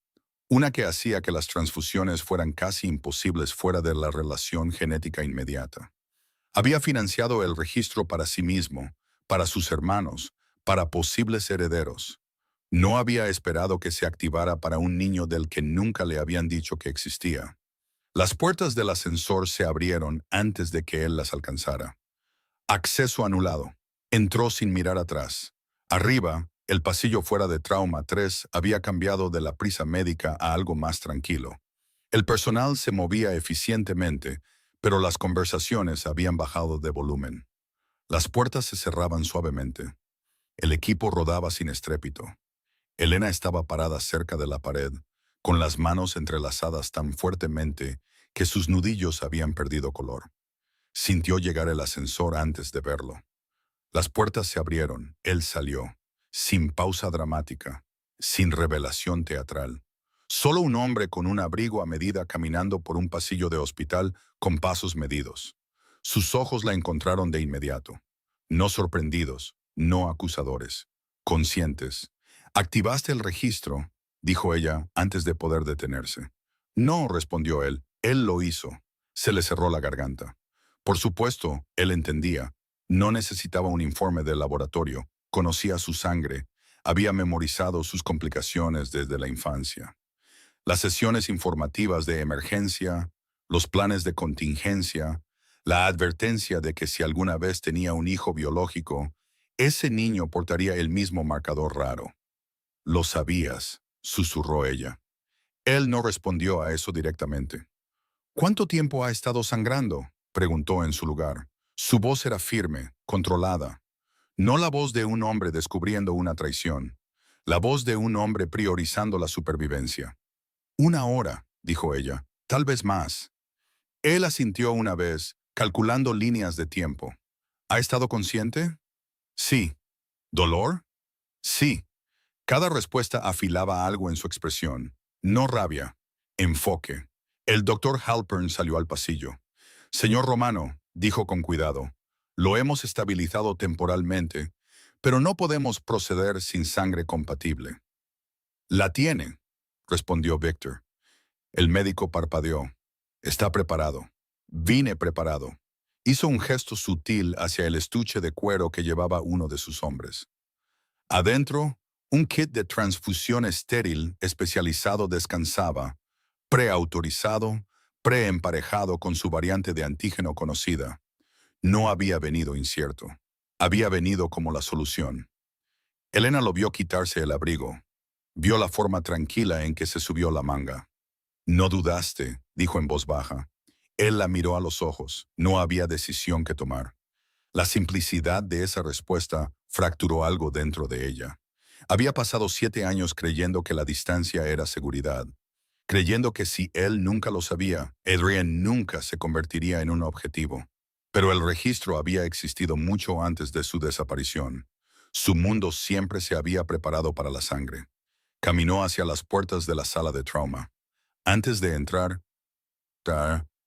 una que hacía que las transfusiones fueran casi imposibles fuera de la relación genética inmediata. Había financiado el registro para sí mismo, para sus hermanos, para posibles herederos. No había esperado que se activara para un niño del que nunca le habían dicho que existía. Las puertas del ascensor se abrieron antes de que él las alcanzara. Acceso anulado. Entró sin mirar atrás. Arriba, el pasillo fuera de Trauma 3 había cambiado de la prisa médica a algo más tranquilo. El personal se movía eficientemente, pero las conversaciones habían bajado de volumen. Las puertas se cerraban suavemente. El equipo rodaba sin estrépito. Elena estaba parada cerca de la pared, con las manos entrelazadas tan fuertemente que sus nudillos habían perdido color. Sintió llegar el ascensor antes de verlo. Las puertas se abrieron, él salió, sin pausa dramática, sin revelación teatral. Solo un hombre con un abrigo a medida caminando por un pasillo de hospital con pasos medidos. Sus ojos la encontraron de inmediato. No sorprendidos, no acusadores, conscientes. «¿Activaste el registro?», dijo ella antes de poder detenerse. «No», respondió él lo hizo. Se le cerró la garganta. Por supuesto, él entendía. No necesitaba un informe del laboratorio, conocía su sangre, había memorizado sus complicaciones desde la infancia. Las sesiones informativas de emergencia, los planes de contingencia, la advertencia de que si alguna vez tenía un hijo biológico, ese niño portaría el mismo marcador raro. «Lo sabías», susurró ella. Él no respondió a eso directamente. «¿Cuánto tiempo ha estado sangrando?», preguntó en su lugar. Su voz era firme, controlada. No la voz de un hombre descubriendo una traición. La voz de un hombre priorizando la supervivencia. «1 hora», dijo ella, «tal vez más». Él asintió una vez, calculando líneas de tiempo. «¿Ha estado consciente?». «Sí». «¿Dolor?». «Sí». Cada respuesta afilaba algo en su expresión. No rabia. Enfoque. El doctor Halpern salió al pasillo. «Señor Romano», dijo con cuidado, «lo hemos estabilizado temporalmente, pero no podemos proceder sin sangre compatible». «La tiene». respondió Victor. El médico parpadeó. Está preparado. Vine preparado. Hizo un gesto sutil hacia el estuche de cuero que llevaba uno de sus hombres. Adentro, un kit de transfusión estéril especializado descansaba, preautorizado, preemparejado con su variante de antígeno conocida. No había venido incierto. Había venido como la solución. Elena lo vio quitarse el abrigo. Vio la forma tranquila en que se subió la manga. No dudaste, dijo en voz baja. Él la miró a los ojos. No había decisión que tomar. La simplicidad de esa respuesta fracturó algo dentro de ella. Había pasado 7 años creyendo que la distancia era seguridad, creyendo que si él nunca lo sabía, Adrian nunca se convertiría en un objetivo. Pero el registro había existido mucho antes de su desaparición. Su mundo siempre se había preparado para la sangre. Caminó hacia las puertas de la sala de trauma. Antes de entrar,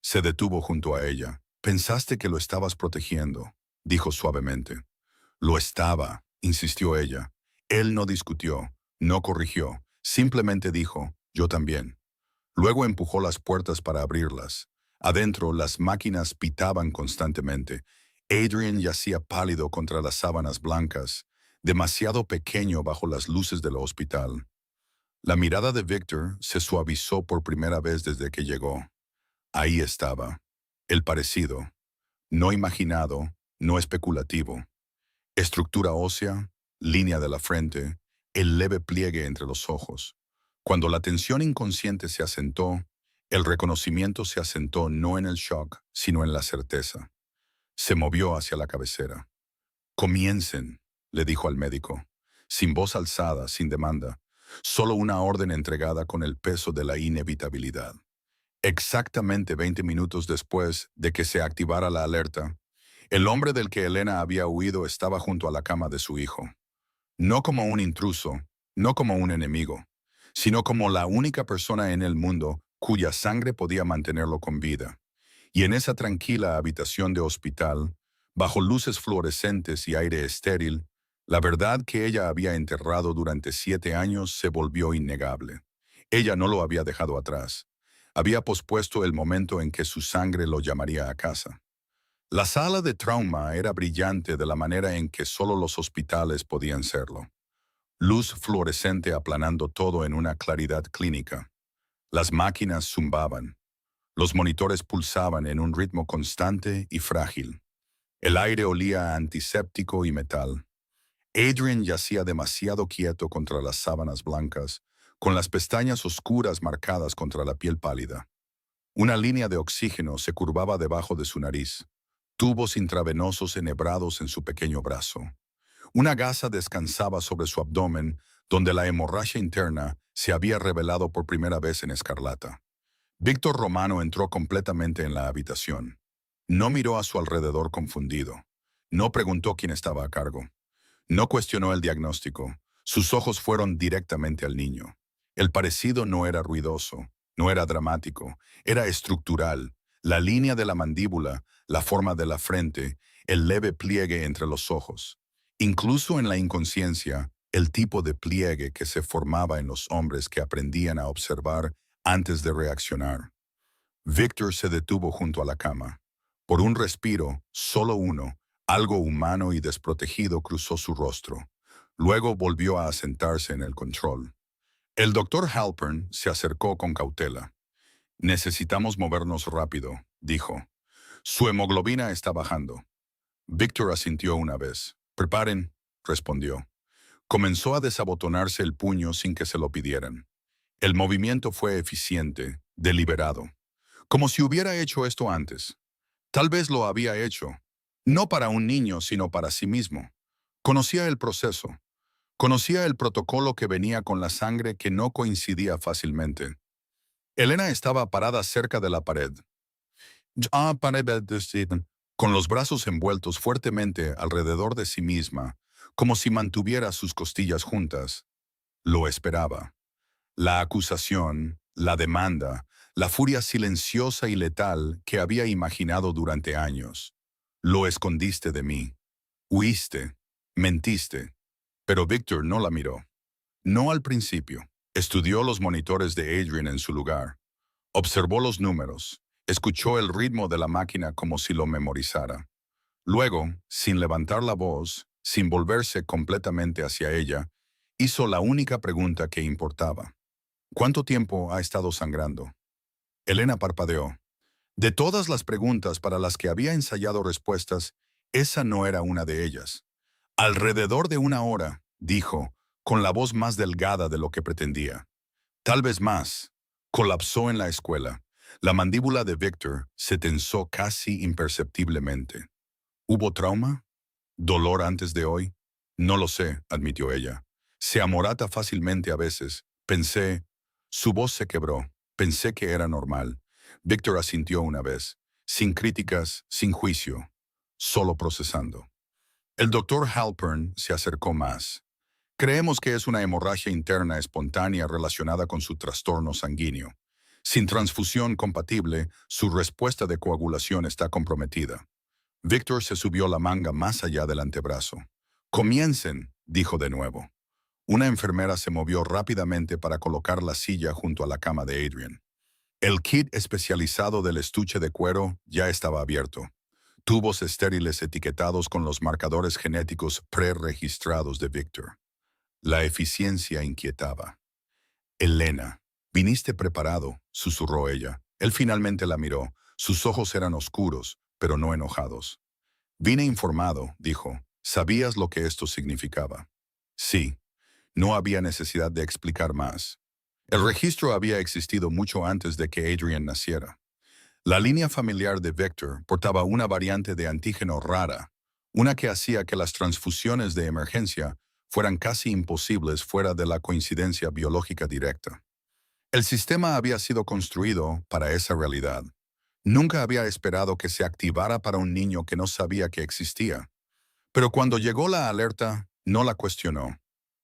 se detuvo junto a ella. «Pensaste que lo estabas protegiendo», dijo suavemente. «Lo estaba», insistió ella. Él no discutió, no corrigió, simplemente dijo, «Yo también». Luego empujó las puertas para abrirlas. Adentro, las máquinas pitaban constantemente. Adrian yacía pálido contra las sábanas blancas, demasiado pequeño bajo las luces del hospital. La mirada de Victor se suavizó por primera vez desde que llegó. Ahí estaba, el parecido, no imaginado, no especulativo. Estructura ósea, línea de la frente, el leve pliegue entre los ojos. Cuando la tensión inconsciente se asentó, el reconocimiento se asentó no en el shock, sino en la certeza. Se movió hacia la cabecera. «Comiencen», le dijo al médico, sin voz alzada, sin demanda, solo una orden entregada con el peso de la inevitabilidad. Exactamente 20 minutos después de que se activara la alerta, el hombre del que Elena había huido estaba junto a la cama de su hijo. No como un intruso, no como un enemigo, sino como la única persona en el mundo cuya sangre podía mantenerlo con vida. Y en esa tranquila habitación de hospital, bajo luces fluorescentes y aire estéril, la verdad que ella había enterrado durante 7 años se volvió innegable. Ella no lo había dejado atrás. Había pospuesto el momento en que su sangre lo llamaría a casa. La sala de trauma era brillante de la manera en que solo los hospitales podían serlo. Luz fluorescente aplanando todo en una claridad clínica. Las máquinas zumbaban. Los monitores pulsaban en un ritmo constante y frágil. El aire olía a antiséptico y metal. Adrian yacía demasiado quieto contra las sábanas blancas, con las pestañas oscuras marcadas contra la piel pálida. Una línea de oxígeno se curvaba debajo de su nariz. Tubos intravenosos enhebrados en su pequeño brazo. Una gasa descansaba sobre su abdomen, donde la hemorragia interna se había revelado por primera vez en escarlata. Víctor Romano entró completamente en la habitación. No miró a su alrededor confundido. No preguntó quién estaba a cargo. No cuestionó el diagnóstico. Sus ojos fueron directamente al niño. El parecido no era ruidoso, no era dramático, era estructural. La línea de la mandíbula, la forma de la frente, el leve pliegue entre los ojos. Incluso en la inconsciencia, el tipo de pliegue que se formaba en los hombres que aprendían a observar antes de reaccionar. Victor se detuvo junto a la cama. Por un respiro, solo uno, algo humano y desprotegido cruzó su rostro. Luego volvió a sentarse en el control. El doctor Halpern se acercó con cautela. «Necesitamos movernos rápido», dijo. «Su hemoglobina está bajando». Victor asintió una vez. «Preparen», respondió. Comenzó a desabotonarse el puño sin que se lo pidieran. El movimiento fue eficiente, deliberado. Como si hubiera hecho esto antes. Tal vez lo había hecho. No para un niño, sino para sí mismo. Conocía el proceso. Conocía el protocolo que venía con la sangre que no coincidía fácilmente. Elena estaba parada cerca de la pared. Con los brazos envueltos fuertemente alrededor de sí misma, como si mantuviera sus costillas juntas. Lo esperaba. La acusación, la demanda, la furia silenciosa y letal que había imaginado durante años. Lo escondiste de mí. Huiste. Mentiste. Pero Victor no la miró. No al principio. Estudió los monitores de Adrian en su lugar. Observó los números. Escuchó el ritmo de la máquina como si lo memorizara. Luego, sin levantar la voz, sin volverse completamente hacia ella, hizo la única pregunta que importaba. ¿Cuánto tiempo ha estado sangrando? Elena parpadeó. De todas las preguntas para las que había ensayado respuestas, esa no era una de ellas. Alrededor de una hora, dijo, con la voz más delgada de lo que pretendía. Tal vez más. Colapsó en la escuela. La mandíbula de Victor se tensó casi imperceptiblemente. ¿Hubo trauma? ¿Dolor antes de hoy? No lo sé, admitió ella. Se amorata fácilmente a veces. Pensé. Su voz se quebró. Pensé que era normal. Victor asintió una vez, sin críticas, sin juicio, solo procesando. El doctor Halpern se acercó más. Creemos que es una hemorragia interna espontánea relacionada con su trastorno sanguíneo. Sin transfusión compatible, su respuesta de coagulación está comprometida. Victor se subió la manga más allá del antebrazo. «Comiencen», dijo de nuevo. Una enfermera se movió rápidamente para colocar la silla junto a la cama de Adrian. El kit especializado del estuche de cuero ya estaba abierto. Tubos estériles etiquetados con los marcadores genéticos preregistrados de Victor. La eficiencia inquietaba. «Elena, viniste preparado», susurró ella. Él finalmente la miró. Sus ojos eran oscuros, pero no enojados. «Vine informado», dijo. «¿Sabías lo que esto significaba?» «Sí». No había necesidad de explicar más. El registro había existido mucho antes de que Adrian naciera. La línea familiar de Victor portaba una variante de antígeno rara, una que hacía que las transfusiones de emergencia fueran casi imposibles fuera de la coincidencia biológica directa. El sistema había sido construido para esa realidad. Nunca había esperado que se activara para un niño que no sabía que existía. Pero cuando llegó la alerta, no la cuestionó.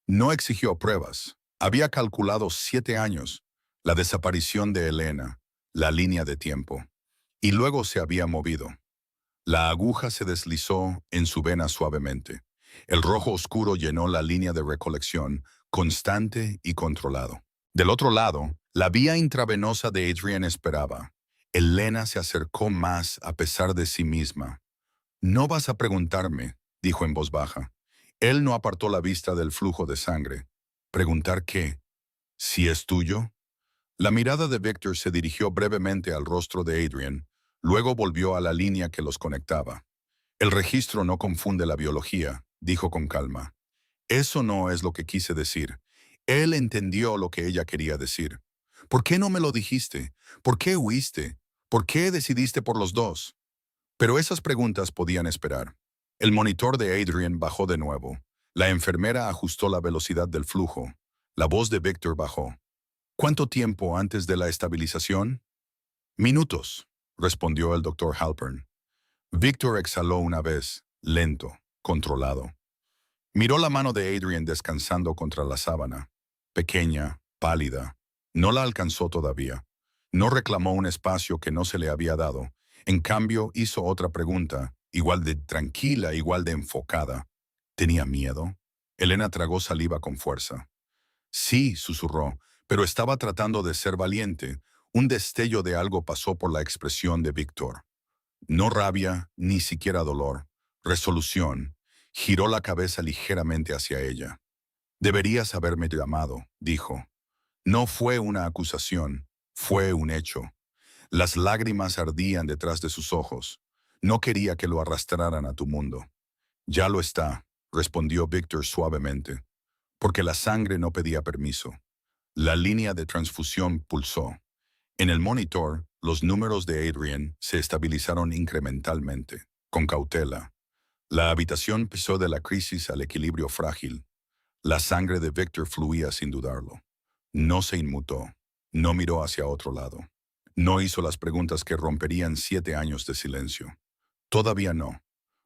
No exigió pruebas. Había calculado 7 años, la desaparición de Elena, la línea de tiempo. Y luego se había movido. La aguja se deslizó en su vena suavemente. El rojo oscuro llenó la línea de recolección, constante y controlado. Del otro lado, la vía intravenosa de Adrian esperaba. Elena se acercó más a pesar de sí misma. «No vas a preguntarme», dijo en voz baja. Él no apartó la vista del flujo de sangre. ¿Preguntar qué? ¿Si es tuyo? La mirada de Victor se dirigió brevemente al rostro de Adrian, luego volvió a la línea que los conectaba. «El registro no confunde la biología», dijo con calma. «Eso no es lo que quise decir». Él entendió lo que ella quería decir. «¿Por qué no me lo dijiste? ¿Por qué huiste? ¿Por qué decidiste por los dos?» Pero esas preguntas podían esperar. El monitor de Adrian bajó de nuevo. La enfermera ajustó la velocidad del flujo. La voz de Victor bajó. «¿Cuánto tiempo antes de la estabilización?» «Minutos», respondió el doctor Halpern. Victor exhaló una vez, lento, controlado. Miró la mano de Adrian descansando contra la sábana. Pequeña, pálida. No la alcanzó todavía. No reclamó un espacio que no se le había dado. En cambio, hizo otra pregunta, igual de tranquila, igual de enfocada. ¿Tenía miedo? Elena tragó saliva con fuerza. «Sí», susurró, pero estaba tratando de ser valiente. Un destello de algo pasó por la expresión de Víctor. No rabia, ni siquiera dolor. Resolución. Giró la cabeza ligeramente hacia ella. «Deberías haberme llamado», dijo. No fue una acusación, fue un hecho. Las lágrimas ardían detrás de sus ojos. No quería que lo arrastraran a tu mundo. «Ya lo está», respondió Víctor suavemente, porque la sangre no pedía permiso. La línea de transfusión pulsó. En el monitor, los números de Adrian se estabilizaron incrementalmente, con cautela. La habitación pasó de la crisis al equilibrio frágil. La sangre de Victor fluía sin dudarlo. No se inmutó. No miró hacia otro lado. No hizo las preguntas que romperían 7 años de silencio. Todavía no,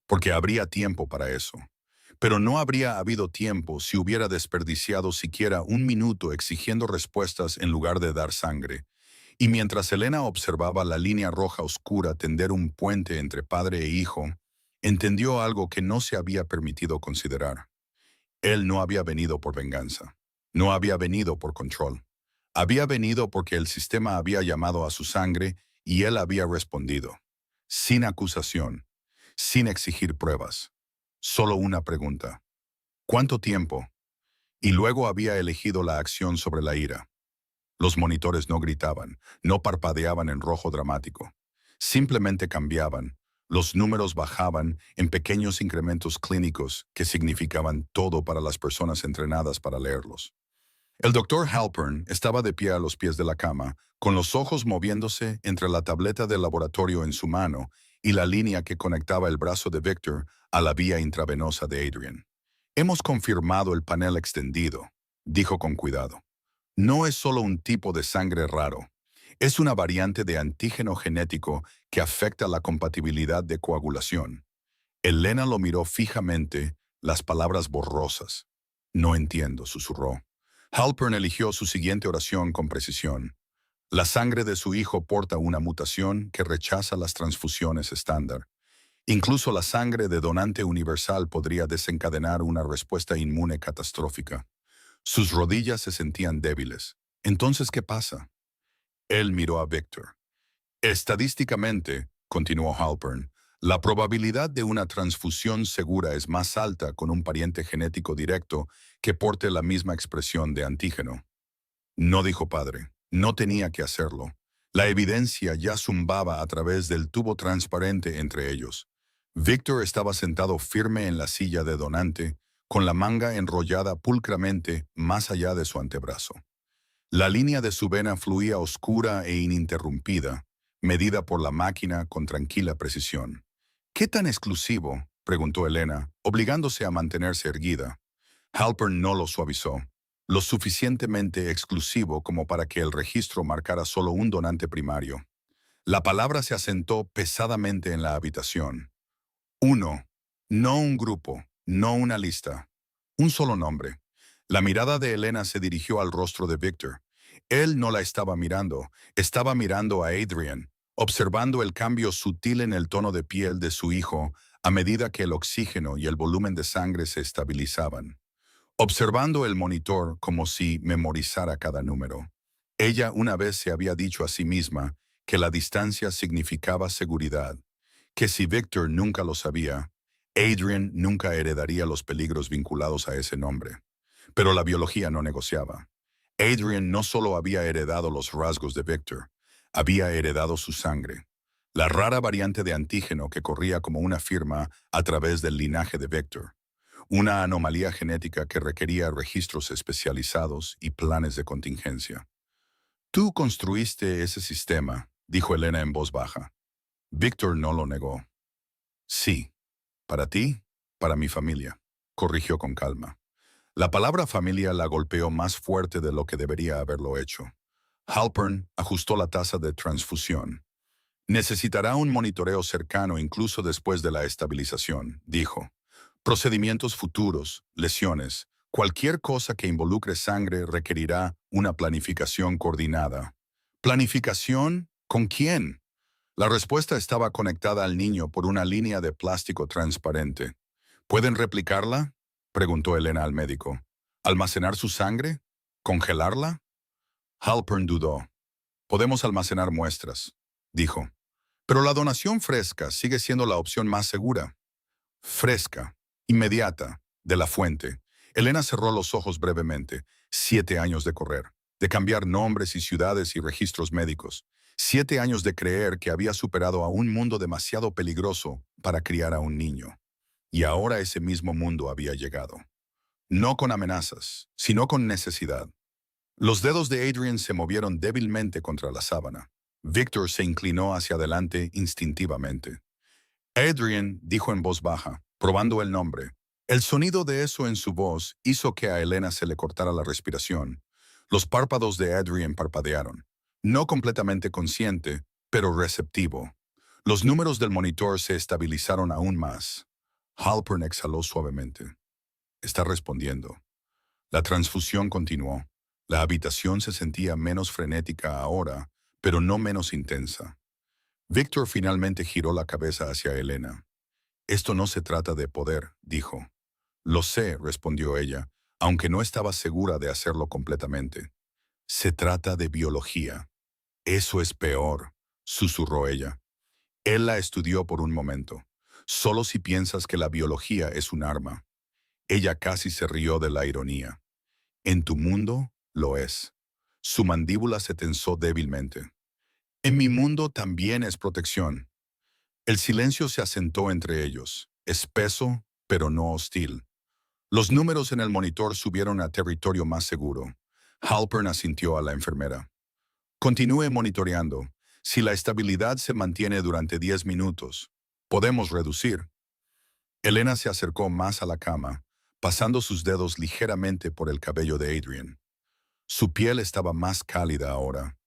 porque habría tiempo para eso. Pero no habría habido tiempo si hubiera desperdiciado siquiera un minuto exigiendo respuestas en lugar de dar sangre. Y mientras Elena observaba la línea roja oscura tender un puente entre padre e hijo, entendió algo que no se había permitido considerar. Él no había venido por venganza. No había venido por control. Había venido porque el sistema había llamado a su sangre y él había respondido. Sin acusación, sin exigir pruebas. Solo una pregunta. ¿Cuánto tiempo? Y luego había elegido la acción sobre la ira. Los monitores no gritaban, no parpadeaban en rojo dramático. Simplemente cambiaban. Los números bajaban en pequeños incrementos clínicos que significaban todo para las personas entrenadas para leerlos. El doctor Halpern estaba de pie a los pies de la cama, con los ojos moviéndose entre la tableta del laboratorio en su mano y la línea que conectaba el brazo de Victor a la vía intravenosa de Adrian. Hemos confirmado el panel extendido, dijo con cuidado. No es solo un tipo de sangre raro. Es una variante de antígeno genético que afecta la compatibilidad de coagulación. Elena lo miró fijamente, las palabras borrosas. No entiendo, susurró. Halpern eligió su siguiente oración con precisión. La sangre de su hijo porta una mutación que rechaza las transfusiones estándar. Incluso la sangre de donante universal podría desencadenar una respuesta inmune catastrófica. Sus rodillas se sentían débiles. Entonces, ¿qué pasa? Él miró a Victor. Estadísticamente, continuó Halpern, la probabilidad de una transfusión segura es más alta con un pariente genético directo que porte la misma expresión de antígeno. No dijo padre, no tenía que hacerlo. La evidencia ya zumbaba a través del tubo transparente entre ellos. Victor estaba sentado firme en la silla de donante, con la manga enrollada pulcramente más allá de su antebrazo. La línea de su vena fluía oscura e ininterrumpida, medida por la máquina con tranquila precisión. ¿Qué tan exclusivo?, preguntó Elena, obligándose a mantenerse erguida. Halpern no lo suavizó. Lo suficientemente exclusivo como para que el registro marcara solo un donante primario. La palabra se asentó pesadamente en la habitación. Uno, no un grupo, no una lista. Un solo nombre. La mirada de Elena se dirigió al rostro de Victor. Él no la estaba mirando a Adrian, observando el cambio sutil en el tono de piel de su hijo a medida que el oxígeno y el volumen de sangre se estabilizaban. Observando el monitor como si memorizara cada número. Ella una vez se había dicho a sí misma que la distancia significaba seguridad, que si Victor nunca lo sabía, Adrian nunca heredaría los peligros vinculados a ese nombre. Pero la biología no negociaba. Adrian no solo había heredado los rasgos de Victor, había heredado su sangre, la rara variante de antígeno que corría como una firma a través del linaje de Victor, una anomalía genética que requería registros especializados y planes de contingencia. Tú construiste ese sistema, dijo Elena en voz baja. Victor no lo negó. Sí, para ti, para mi familia, corrigió con calma. La palabra familia la golpeó más fuerte de lo que debería haberlo hecho. Halpern ajustó la tasa de transfusión. Necesitará un monitoreo cercano incluso después de la estabilización, dijo. Procedimientos futuros, lesiones, cualquier cosa que involucre sangre requerirá una planificación coordinada. ¿Planificación? ¿Con quién? La respuesta estaba conectada al niño por una línea de plástico transparente. ¿Pueden replicarla?, preguntó Elena al médico. ¿Almacenar su sangre? ¿Congelarla? Halpern dudó. Podemos almacenar muestras, dijo. Pero la donación fresca sigue siendo la opción más segura. Fresca, inmediata, de la fuente. Elena cerró los ojos brevemente. 7 años de correr, de cambiar nombres y ciudades y registros médicos. 7 años de creer que había superado a un mundo demasiado peligroso para criar a un niño. Y ahora ese mismo mundo había llegado. No con amenazas, sino con necesidad. Los dedos de Adrian se movieron débilmente contra la sábana. Victor se inclinó hacia adelante instintivamente. Adrian dijo en voz baja, probando el nombre. El sonido de eso en su voz hizo que a Elena se le cortara la respiración. Los párpados de Adrian parpadearon. No completamente consciente, pero receptivo. Los números del monitor se estabilizaron aún más. Halpern exhaló suavemente. Está respondiendo. La transfusión continuó. La habitación se sentía menos frenética ahora, pero no menos intensa. Victor finalmente giró la cabeza hacia Elena. Esto no se trata de poder, dijo. Lo sé, respondió ella. aunque no estaba segura de hacerlo completamente. Se trata de biología. Eso es peor, susurró ella. Él la estudió por un momento. Solo si piensas que la biología es un arma. Ella casi se rió de la ironía. En tu mundo, lo es. Su mandíbula se tensó débilmente. En mi mundo también es protección. El silencio se asentó entre ellos, espeso, pero no hostil. Los números en el monitor subieron a territorio más seguro. Halpern asintió a la enfermera. Continúe monitoreando. Si la estabilidad se mantiene durante 10 minutos, podemos reducir. Elena se acercó más a la cama, pasando sus dedos ligeramente por el cabello de Adrian. Su piel estaba más cálida ahora,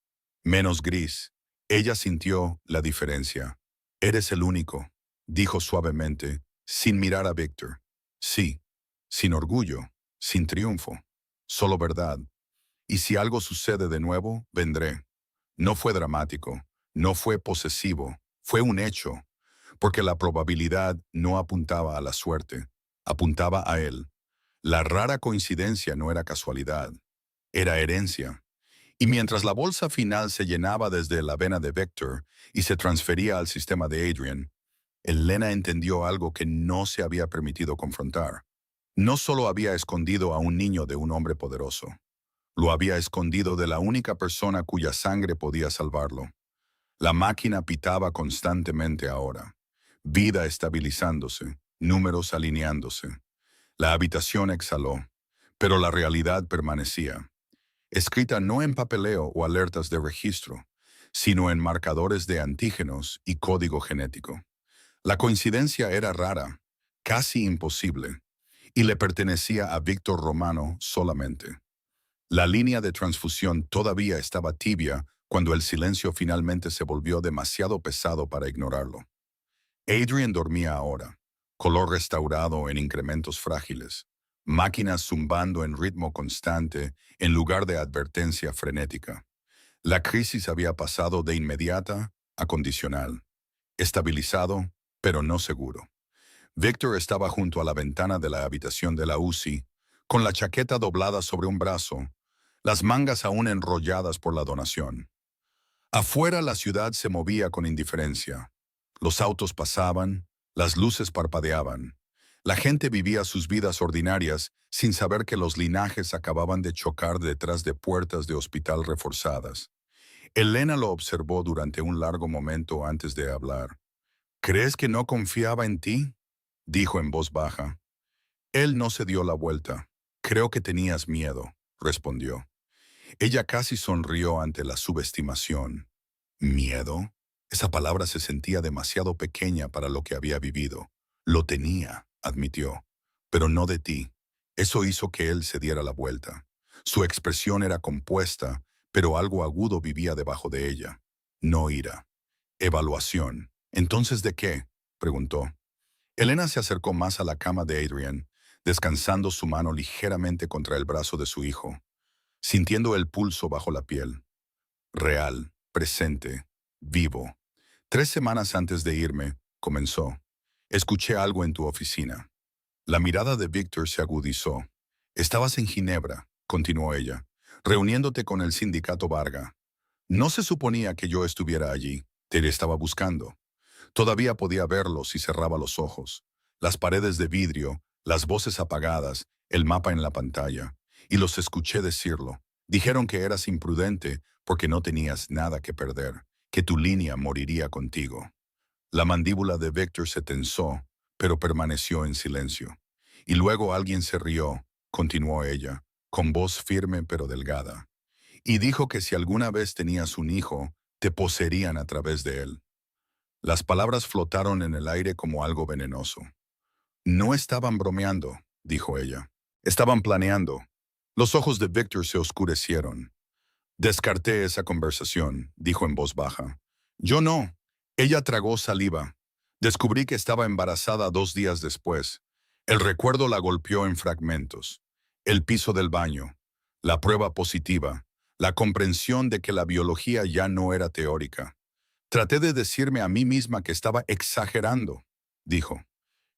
menos gris. Ella sintió la diferencia. Eres el único, dijo suavemente, sin mirar a Victor. Sí, sin orgullo, sin triunfo, solo verdad. Y si algo sucede de nuevo, vendré. No fue dramático, no fue posesivo, fue un hecho, porque la probabilidad no apuntaba a la suerte, apuntaba a él. La rara coincidencia no era casualidad, era herencia. Y mientras la bolsa final se llenaba desde la vena de Vector y se transfería al sistema de Adrian, Elena entendió algo que no se había permitido confrontar. No solo había escondido a un niño de un hombre poderoso, lo había escondido de la única persona cuya sangre podía salvarlo. La máquina pitaba constantemente ahora, vida estabilizándose, números alineándose. La habitación exhaló, pero la realidad permanecía, escrita no en papeleo o alertas de registro, sino en marcadores de antígenos y código genético. La coincidencia era rara, casi imposible, y le pertenecía a Víctor Romano solamente. La línea de transfusión todavía estaba tibia cuando el silencio finalmente se volvió demasiado pesado para ignorarlo. Adrian dormía ahora, color restaurado en incrementos frágiles, máquinas zumbando en ritmo constante en lugar de advertencia frenética. La crisis había pasado de inmediata a condicional, estabilizado, pero no seguro. Víctor estaba junto a la ventana de la habitación de la UCI, con la chaqueta doblada sobre un brazo, las mangas aún enrolladas por la donación. Afuera la ciudad se movía con indiferencia. Los autos pasaban, las luces parpadeaban. La gente vivía sus vidas ordinarias sin saber que los linajes acababan de chocar detrás de puertas de hospital reforzadas. Elena lo observó durante un largo momento antes de hablar. ¿Crees que no confiaba en ti?, dijo en voz baja. Él no se dio la vuelta. Creo que tenías miedo, respondió. Ella casi sonrió ante la subestimación. ¿Miedo? Esa palabra se sentía demasiado pequeña para lo que había vivido. Lo tenía, admitió, pero no de ti. Eso hizo que él se diera la vuelta. Su expresión era compuesta, pero algo agudo vivía debajo de ella. No ira. Evaluación. ¿Entonces de qué?, preguntó. Elena se acercó más a la cama de Adrian, descansando su mano ligeramente contra el brazo de su hijo, sintiendo el pulso bajo la piel. Real, presente, vivo. 3 semanas antes de irme, comenzó. Escuché algo en tu oficina. La mirada de Víctor se agudizó. Estabas en Ginebra, continuó ella, reuniéndote con el sindicato Varga. No se suponía que yo estuviera allí. Te estaba buscando. Todavía podía verlo si cerraba los ojos. Las paredes de vidrio, las voces apagadas, el mapa en la pantalla. Y los escuché decirlo. Dijeron que eras imprudente porque no tenías nada que perder, que tu línea moriría contigo. La mandíbula de Víctor se tensó, pero permaneció en silencio. Y luego alguien se rió, continuó ella, con voz firme pero delgada. Y dijo que si alguna vez tenías un hijo, te poseerían a través de él. Las palabras flotaron en el aire como algo venenoso. No estaban bromeando, dijo ella. Estaban planeando. Los ojos de Víctor se oscurecieron. Descarté esa conversación, dijo en voz baja. Yo no. Ella tragó saliva. Descubrí que estaba embarazada 2 días después. El recuerdo la golpeó en fragmentos. El piso del baño, la prueba positiva, la comprensión de que la biología ya no era teórica. Traté de decirme a mí misma que estaba exagerando, dijo,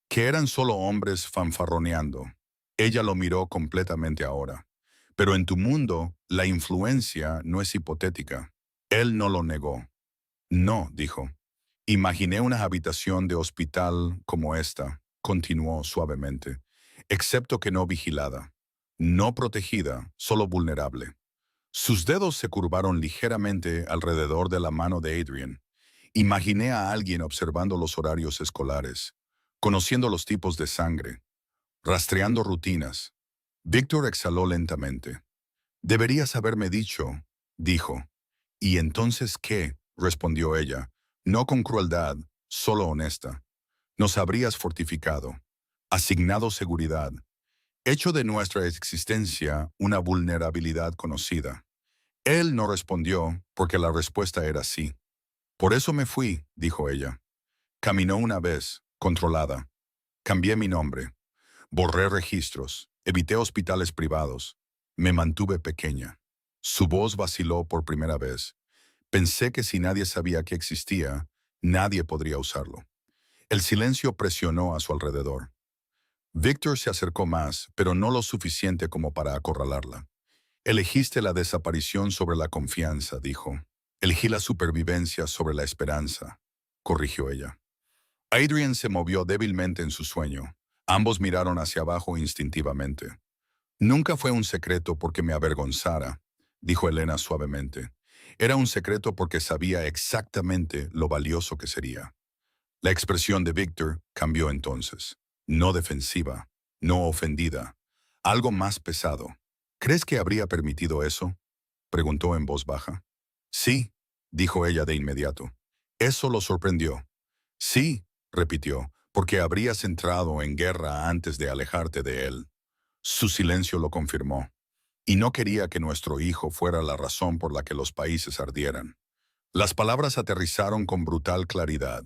que eran solo hombres fanfarroneando. Ella lo miró completamente ahora. Pero en tu mundo, la influencia no es hipotética. Él no lo negó. No, dijo. Imaginé una habitación de hospital como esta, continuó suavemente, excepto que no vigilada, no protegida, solo vulnerable. Sus dedos se curvaron ligeramente alrededor de la mano de Adrian. Imaginé a alguien observando los horarios escolares, conociendo los tipos de sangre, rastreando rutinas. Víctor exhaló lentamente. Deberías haberme dicho, dijo. ¿Y entonces qué? Respondió ella, no con crueldad, solo honesta. Nos habrías fortificado, asignado seguridad, hecho de nuestra existencia una vulnerabilidad conocida. Él no respondió porque la respuesta era sí. Por eso me fui, dijo ella. Caminó una vez, controlada. Cambié mi nombre. Borré registros. Evité hospitales privados. Me mantuve pequeña. Su voz vaciló por primera vez. Pensé que si nadie sabía que existía, nadie podría usarlo. El silencio presionó a su alrededor. Víctor se acercó más, pero no lo suficiente como para acorralarla. Elegiste la desaparición sobre la confianza, dijo. Elegí la supervivencia sobre la esperanza, corrigió ella. Adrian se movió débilmente en su sueño. Ambos miraron hacia abajo instintivamente. Nunca fue un secreto porque me avergonzara, dijo Elena suavemente. Era un secreto porque sabía exactamente lo valioso que sería. La expresión de Víctor cambió entonces. No defensiva, no ofendida, algo más pesado. ¿Crees que habría permitido eso? Preguntó en voz baja. Sí, dijo ella de inmediato. Eso lo sorprendió. Sí, repitió, porque habrías entrado en guerra antes de alejarte de él. Su silencio lo confirmó. Y no quería que nuestro hijo fuera la razón por la que los países ardieran. Las palabras aterrizaron con brutal claridad.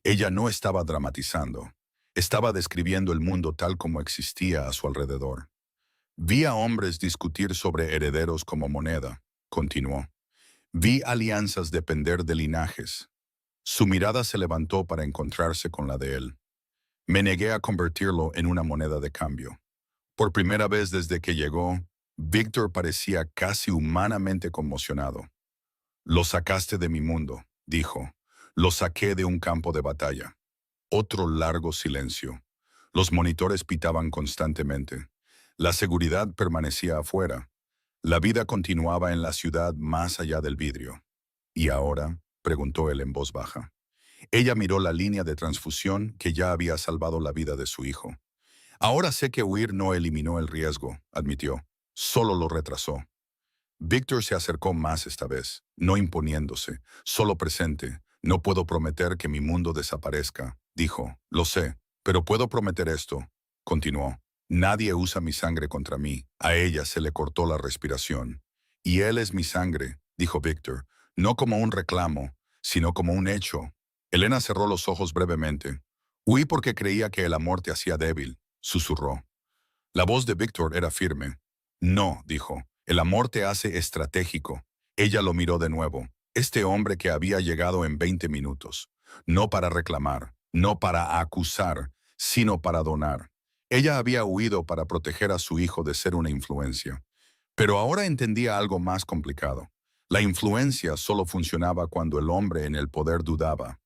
Ella no estaba dramatizando. Estaba describiendo el mundo tal como existía a su alrededor. Vi a hombres discutir sobre herederos como moneda, continuó. Vi alianzas depender de linajes. Su mirada se levantó para encontrarse con la de él. Me negué a convertirlo en una moneda de cambio. Por primera vez desde que llegó, Víctor parecía casi humanamente conmocionado. Lo sacaste de mi mundo, dijo. Lo saqué de un campo de batalla. Otro largo silencio. Los monitores pitaban constantemente. La seguridad permanecía afuera. La vida continuaba en la ciudad más allá del vidrio. ¿Y ahora? Preguntó él en voz baja. Ella miró la línea de transfusión que ya había salvado la vida de su hijo. Ahora sé que huir no eliminó el riesgo, admitió. Solo lo retrasó. Víctor se acercó más esta vez, no imponiéndose, solo presente. No puedo prometer que mi mundo desaparezca, dijo. Lo sé, pero puedo prometer esto, continuó. Nadie usa mi sangre contra mí. A ella se le cortó la respiración. Y él es mi sangre, dijo Víctor, no como un reclamo, sino como un hecho. Elena cerró los ojos brevemente. Huí porque creía que el amor te hacía débil, susurró. La voz de Víctor era firme. No, dijo, el amor te hace estratégico. Ella lo miró de nuevo. Este hombre que había llegado en 20 minutos. No para reclamar, no para acusar, sino para donar. Ella había huido para proteger a su hijo de ser una influencia. Pero ahora entendía algo más complicado. La influencia solo funcionaba cuando el hombre en el poder dudaba.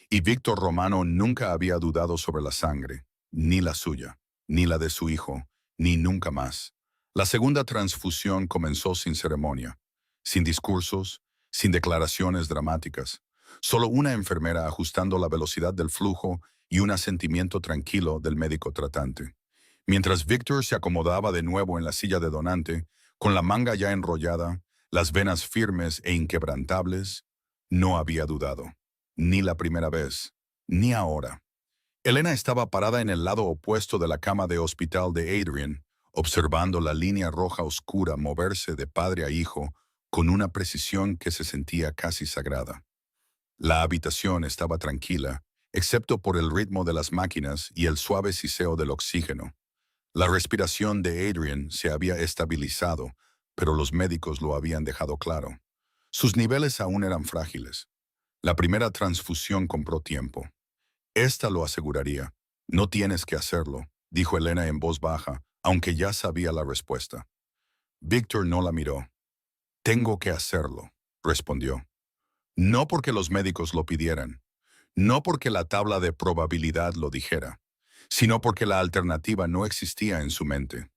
Y Víctor Romano nunca había dudado sobre la sangre, ni la suya, ni la de su hijo, ni nunca más. La segunda transfusión comenzó sin ceremonia, sin discursos, sin declaraciones dramáticas. Solo una enfermera ajustando la velocidad del flujo y un asentimiento tranquilo del médico tratante. Mientras Víctor se acomodaba de nuevo en la silla de donante, con la manga ya enrollada, las venas firmes e inquebrantables, no había dudado. Ni la primera vez, ni ahora. Elena estaba parada en el lado opuesto de la cama de hospital de Adrian, observando la línea roja oscura moverse de padre a hijo con una precisión que se sentía casi sagrada. La habitación estaba tranquila, excepto por el ritmo de las máquinas y el suave siseo del oxígeno. La respiración de Adrian se había estabilizado, pero los médicos lo habían dejado claro. Sus niveles aún eran frágiles. La primera transfusión compró tiempo. Esta lo aseguraría. No tienes que hacerlo, dijo Elena en voz baja, aunque ya sabía la respuesta. Victor no la miró. «Tengo que hacerlo», respondió. No porque los médicos lo pidieran, no porque la tabla de probabilidad lo dijera, sino porque la alternativa no existía en su mente.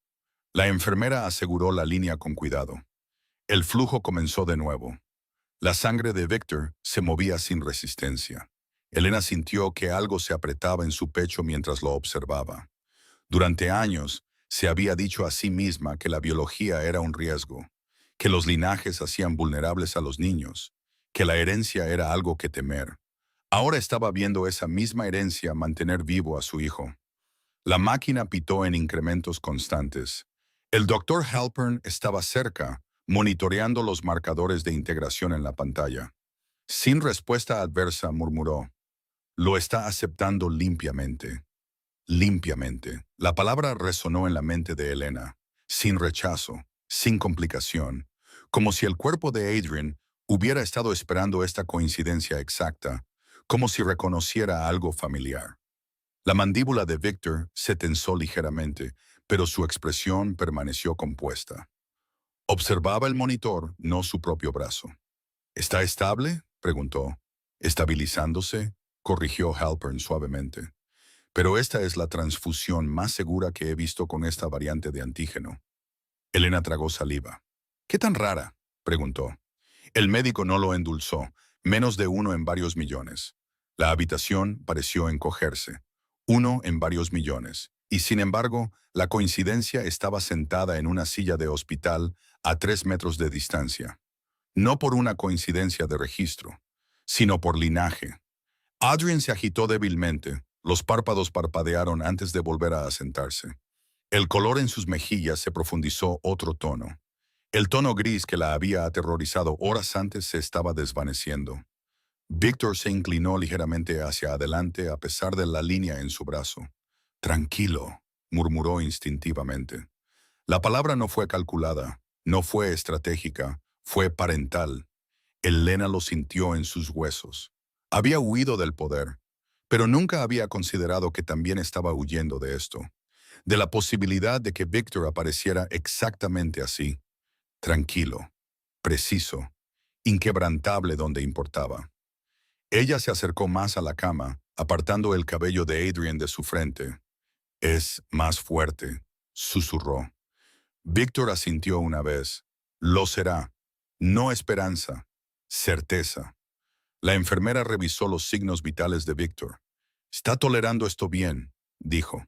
La enfermera aseguró la línea con cuidado. El flujo comenzó de nuevo. La sangre de Victor se movía sin resistencia. Elena sintió que algo se apretaba en su pecho mientras lo observaba. Durante años, se había dicho a sí misma que la biología era un riesgo, que los linajes hacían vulnerables a los niños, que la herencia era algo que temer. Ahora estaba viendo esa misma herencia mantener vivo a su hijo. La máquina pitó en incrementos constantes. El doctor Halpern estaba cerca, monitoreando los marcadores de integración en la pantalla. Sin respuesta adversa, murmuró: «Lo está aceptando limpiamente». Limpiamente. La palabra resonó en la mente de Elena, sin rechazo, sin complicación, como si el cuerpo de Adrian hubiera estado esperando esta coincidencia exacta, como si reconociera algo familiar. La mandíbula de Victor se tensó ligeramente, pero su expresión permaneció compuesta. Observaba el monitor, no su propio brazo. «¿Está estable?», preguntó. «Estabilizándose», corrigió Halpern suavemente. «Pero esta es la transfusión más segura que he visto con esta variante de antígeno». Elena tragó saliva. «¿Qué tan rara?», preguntó. El médico no lo endulzó, menos de 1 en varios millones. La habitación pareció encogerse. 1 en varios millones. Y sin embargo, la coincidencia estaba sentada en una silla de hospital a 3 metros de distancia. No por una coincidencia de registro, sino por linaje. Adrian se agitó débilmente. Los párpados parpadearon antes de volver a asentarse. El color en sus mejillas se profundizó otro tono. El tono gris que la había aterrorizado horas antes se estaba desvaneciendo. Victor se inclinó ligeramente hacia adelante a pesar de la línea en su brazo. «Tranquilo», murmuró instintivamente. La palabra no fue calculada, no fue estratégica, fue parental. Elena lo sintió en sus huesos. Había huido del poder, pero nunca había considerado que también estaba huyendo de esto, de la posibilidad de que Victor apareciera exactamente así, tranquilo, preciso, inquebrantable donde importaba. Ella se acercó más a la cama, apartando el cabello de Adrian de su frente. «Es más fuerte», susurró. Victor asintió una vez. «Lo será. No esperanza. Certeza». La enfermera revisó los signos vitales de Victor. «Está tolerando esto bien», dijo.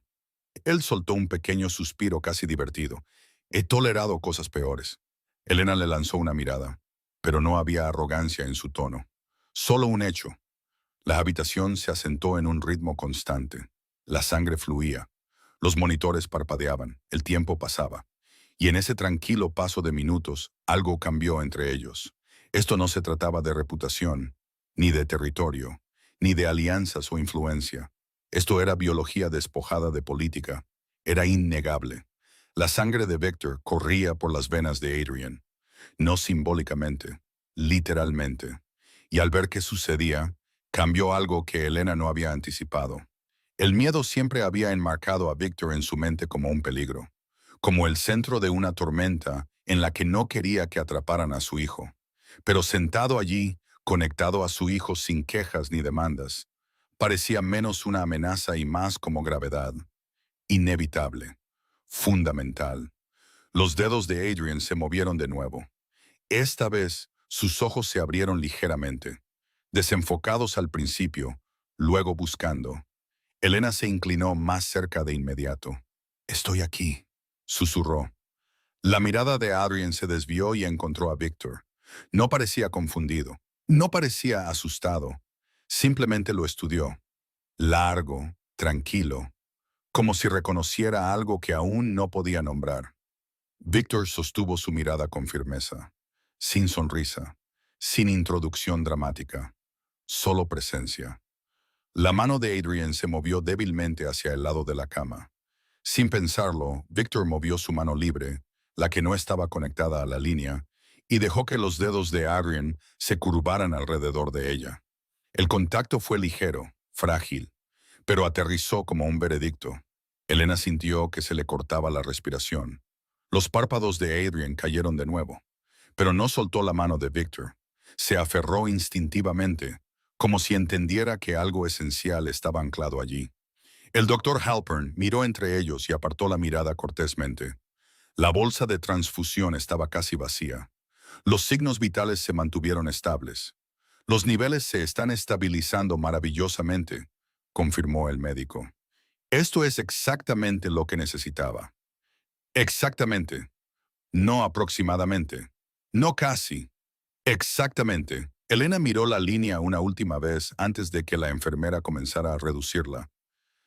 Él soltó un pequeño suspiro casi divertido. «He tolerado cosas peores». Elena le lanzó una mirada, pero no había arrogancia en su tono. Solo un hecho. La habitación se asentó en un ritmo constante. La sangre fluía. Los monitores parpadeaban. El tiempo pasaba. Y en ese tranquilo paso de minutos, algo cambió entre ellos. Esto no se trataba de reputación, ni de territorio, ni de alianzas o influencia. Esto era biología despojada de política. Era innegable. La sangre de Victor corría por las venas de Adrian. No simbólicamente, literalmente. Y al ver qué sucedía, cambió algo que Elena no había anticipado. El miedo siempre había enmarcado a Victor en su mente como un peligro, como el centro de una tormenta en la que no quería que atraparan a su hijo. Pero sentado allí, conectado a su hijo sin quejas ni demandas, parecía menos una amenaza y más como gravedad. Inevitable. Fundamental. Los dedos de Adrian se movieron de nuevo. Esta vez, sus ojos se abrieron ligeramente, desenfocados al principio, luego buscando. Elena se inclinó más cerca de inmediato. «Estoy aquí», susurró. La mirada de Adrian se desvió y encontró a Victor. No parecía confundido, no parecía asustado. Simplemente lo estudió. Largo, tranquilo, como si reconociera algo que aún no podía nombrar. Victor sostuvo su mirada con firmeza, sin sonrisa, sin introducción dramática, solo presencia. La mano de Adrian se movió débilmente hacia el lado de la cama. Sin pensarlo, Victor movió su mano libre, la que no estaba conectada a la línea, y dejó que los dedos de Adrian se curvaran alrededor de ella. El contacto fue ligero, frágil, pero aterrizó como un veredicto. Elena sintió que se le cortaba la respiración. Los párpados de Adrian cayeron de nuevo, pero no soltó la mano de Victor. Se aferró instintivamente, como si entendiera que algo esencial estaba anclado allí. El doctor Halpern miró entre ellos y apartó la mirada cortésmente. La bolsa de transfusión estaba casi vacía. Los signos vitales se mantuvieron estables. Los niveles se están estabilizando maravillosamente, confirmó el médico. Esto es exactamente lo que necesitaba. Exactamente. No aproximadamente. No casi. Exactamente. Elena miró la línea una última vez antes de que la enfermera comenzara a reducirla.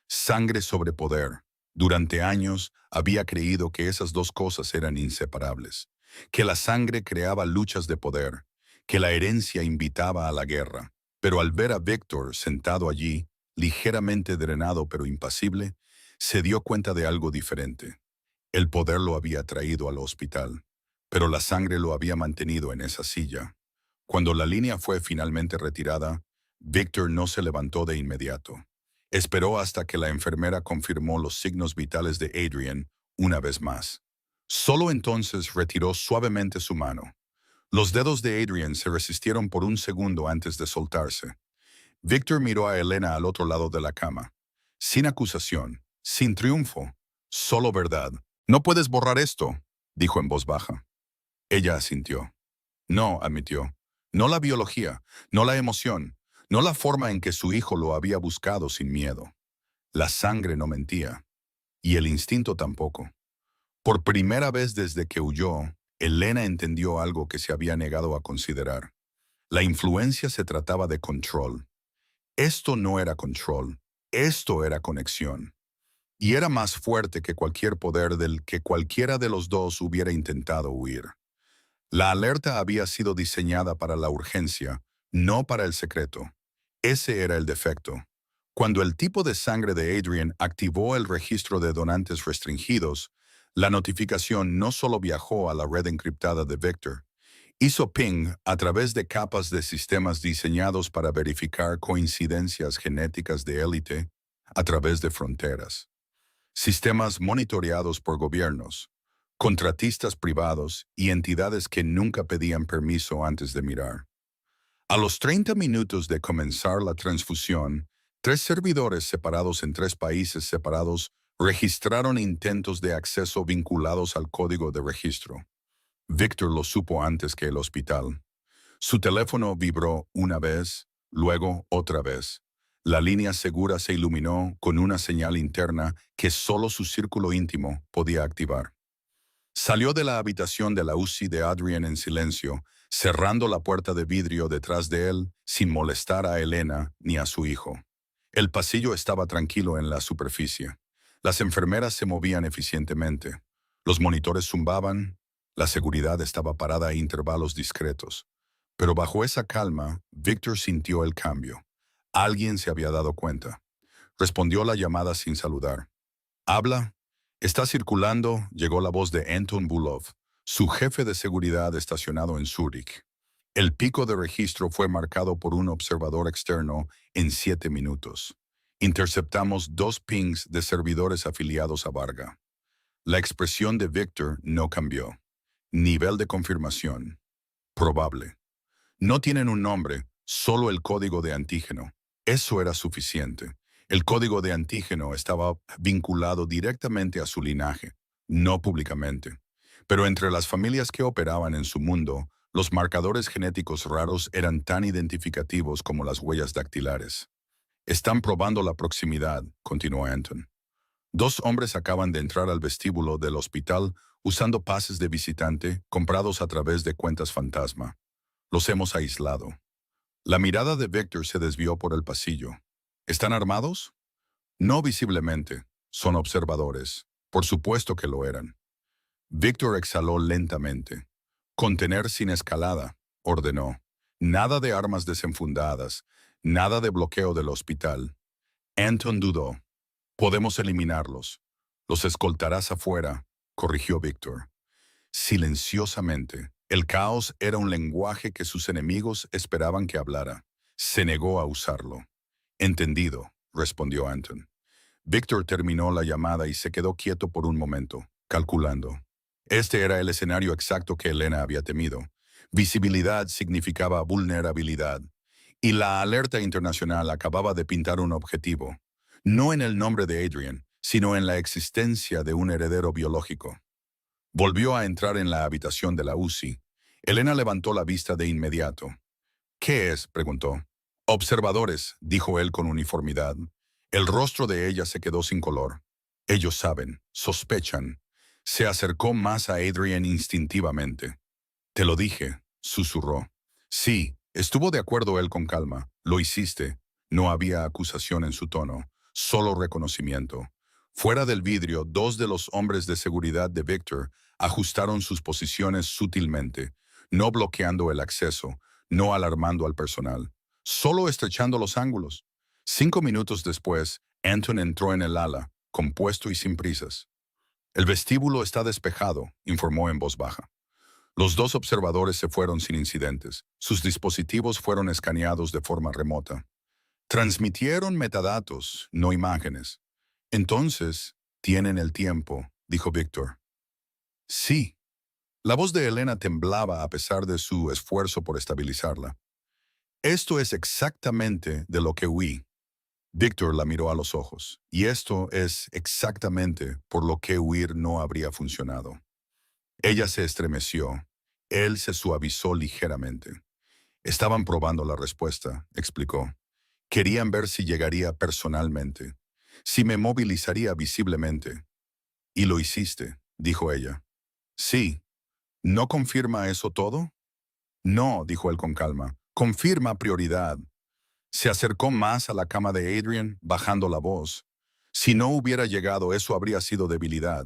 Sangre sobre poder. Durante años había creído que esas dos cosas eran inseparables, que la sangre creaba luchas de poder, que la herencia invitaba a la guerra. Pero al ver a Víctor sentado allí, ligeramente drenado pero impasible, se dio cuenta de algo diferente. El poder lo había traído al hospital, pero la sangre lo había mantenido en esa silla. Cuando la línea fue finalmente retirada, Víctor no se levantó de inmediato. Esperó hasta que la enfermera confirmó los signos vitales de Adrian una vez más. Solo entonces retiró suavemente su mano. Los dedos de Adrian se resistieron por un segundo antes de soltarse. Víctor miró a Elena al otro lado de la cama. Sin acusación, sin triunfo, solo verdad. «No puedes borrar esto», dijo en voz baja. Ella asintió. No, admitió. No la biología, no la emoción, no la forma en que su hijo lo había buscado sin miedo. La sangre no mentía, y el instinto tampoco. Por primera vez desde que huyó, Elena entendió algo que se había negado a considerar. La influencia se trataba de control. Esto no era control, esto era conexión. Y era más fuerte que cualquier poder del que cualquiera de los dos hubiera intentado huir. La alerta había sido diseñada para la urgencia, no para el secreto. Ese era el defecto. Cuando el tipo de sangre de Adrian activó el registro de donantes restringidos, la notificación no solo viajó a la red encriptada de Victor, hizo ping a través de capas de sistemas diseñados para verificar coincidencias genéticas de élite a través de fronteras. Sistemas monitoreados por gobiernos, contratistas privados y entidades que nunca pedían permiso antes de mirar. A los 30 minutos de comenzar la transfusión, 3 servidores separados en 3 países separados registraron intentos de acceso vinculados al código de registro. Víctor lo supo antes que el hospital. Su teléfono vibró una vez, luego otra vez. La línea segura se iluminó con una señal interna que solo su círculo íntimo podía activar. Salió de la habitación de la UCI de Adrian en silencio, cerrando la puerta de vidrio detrás de él sin molestar a Elena ni a su hijo. El pasillo estaba tranquilo en la superficie. Las enfermeras se movían eficientemente. Los monitores zumbaban. La seguridad estaba parada a intervalos discretos. Pero bajo esa calma, Victor sintió el cambio. Alguien se había dado cuenta. Respondió la llamada sin saludar. «¿Habla?» «Está circulando», llegó la voz de Anton Bulov, su jefe de seguridad estacionado en Zúrich. El pico de registro fue marcado por un observador externo en 7 minutos. Interceptamos 2 pings de servidores afiliados a Varga. La expresión de Victor no cambió. Nivel de confirmación. Probable. No tienen un nombre, solo el código de antígeno. Eso era suficiente. El código de antígeno estaba vinculado directamente a su linaje, no públicamente. Pero entre las familias que operaban en su mundo, los marcadores genéticos raros eran tan identificativos como las huellas dactilares. «Están probando la proximidad», continuó Anton. 2 hombres acaban de entrar al vestíbulo del hospital usando pases de visitante comprados a través de cuentas fantasma. Los hemos aislado. La mirada de Victor se desvió por el pasillo. «¿Están armados?» «No visiblemente. Son observadores. Por supuesto que lo eran». Victor exhaló lentamente. «Contener sin escalada», ordenó. «Nada de armas desenfundadas. Nada de bloqueo del hospital». Anton dudó. «Podemos eliminarlos. Los escoltarás afuera», corrigió Victor. Silenciosamente. El caos era un lenguaje que sus enemigos esperaban que hablara. Se negó a usarlo. «Entendido», respondió Anton. Victor terminó la llamada y se quedó quieto por un momento, calculando. Este era el escenario exacto que Elena había temido. Visibilidad significaba vulnerabilidad, y la alerta internacional acababa de pintar un objetivo, no en el nombre de Adrian, sino en la existencia de un heredero biológico. Volvió a entrar en la habitación de la UCI. Elena levantó la vista de inmediato. ¿Qué es?, preguntó. Observadores, dijo él con uniformidad. El rostro de ella se quedó sin color. Ellos saben, sospechan. Se acercó más a Adrian instintivamente. Te lo dije, susurró. Sí, estuvo de acuerdo él con calma. Lo hiciste. No había acusación en su tono, solo reconocimiento. Fuera del vidrio, dos de los hombres de seguridad de Victor ajustaron sus posiciones sutilmente, no bloqueando el acceso, no alarmando al personal, solo estrechando los ángulos. 5 minutos después, Anton entró en el ala, compuesto y sin prisas. El vestíbulo está despejado, informó en voz baja. Los dos observadores se fueron sin incidentes. Sus dispositivos fueron escaneados de forma remota. Transmitieron metadatos, no imágenes. Entonces, tienen el tiempo, dijo Víctor. Sí. La voz de Elena temblaba a pesar de su esfuerzo por estabilizarla. Esto es exactamente de lo que huí. Víctor la miró a los ojos, y esto es exactamente por lo que huir no habría funcionado. Ella se estremeció. Él se suavizó ligeramente. Estaban probando la respuesta, explicó. Querían ver si llegaría personalmente, si me movilizaría visiblemente. Y lo hiciste, dijo ella. Sí. ¿No confirma eso todo? No, dijo él con calma. Confirma prioridad. Se acercó más a la cama de Adrian, bajando la voz. Si no hubiera llegado, eso habría sido debilidad.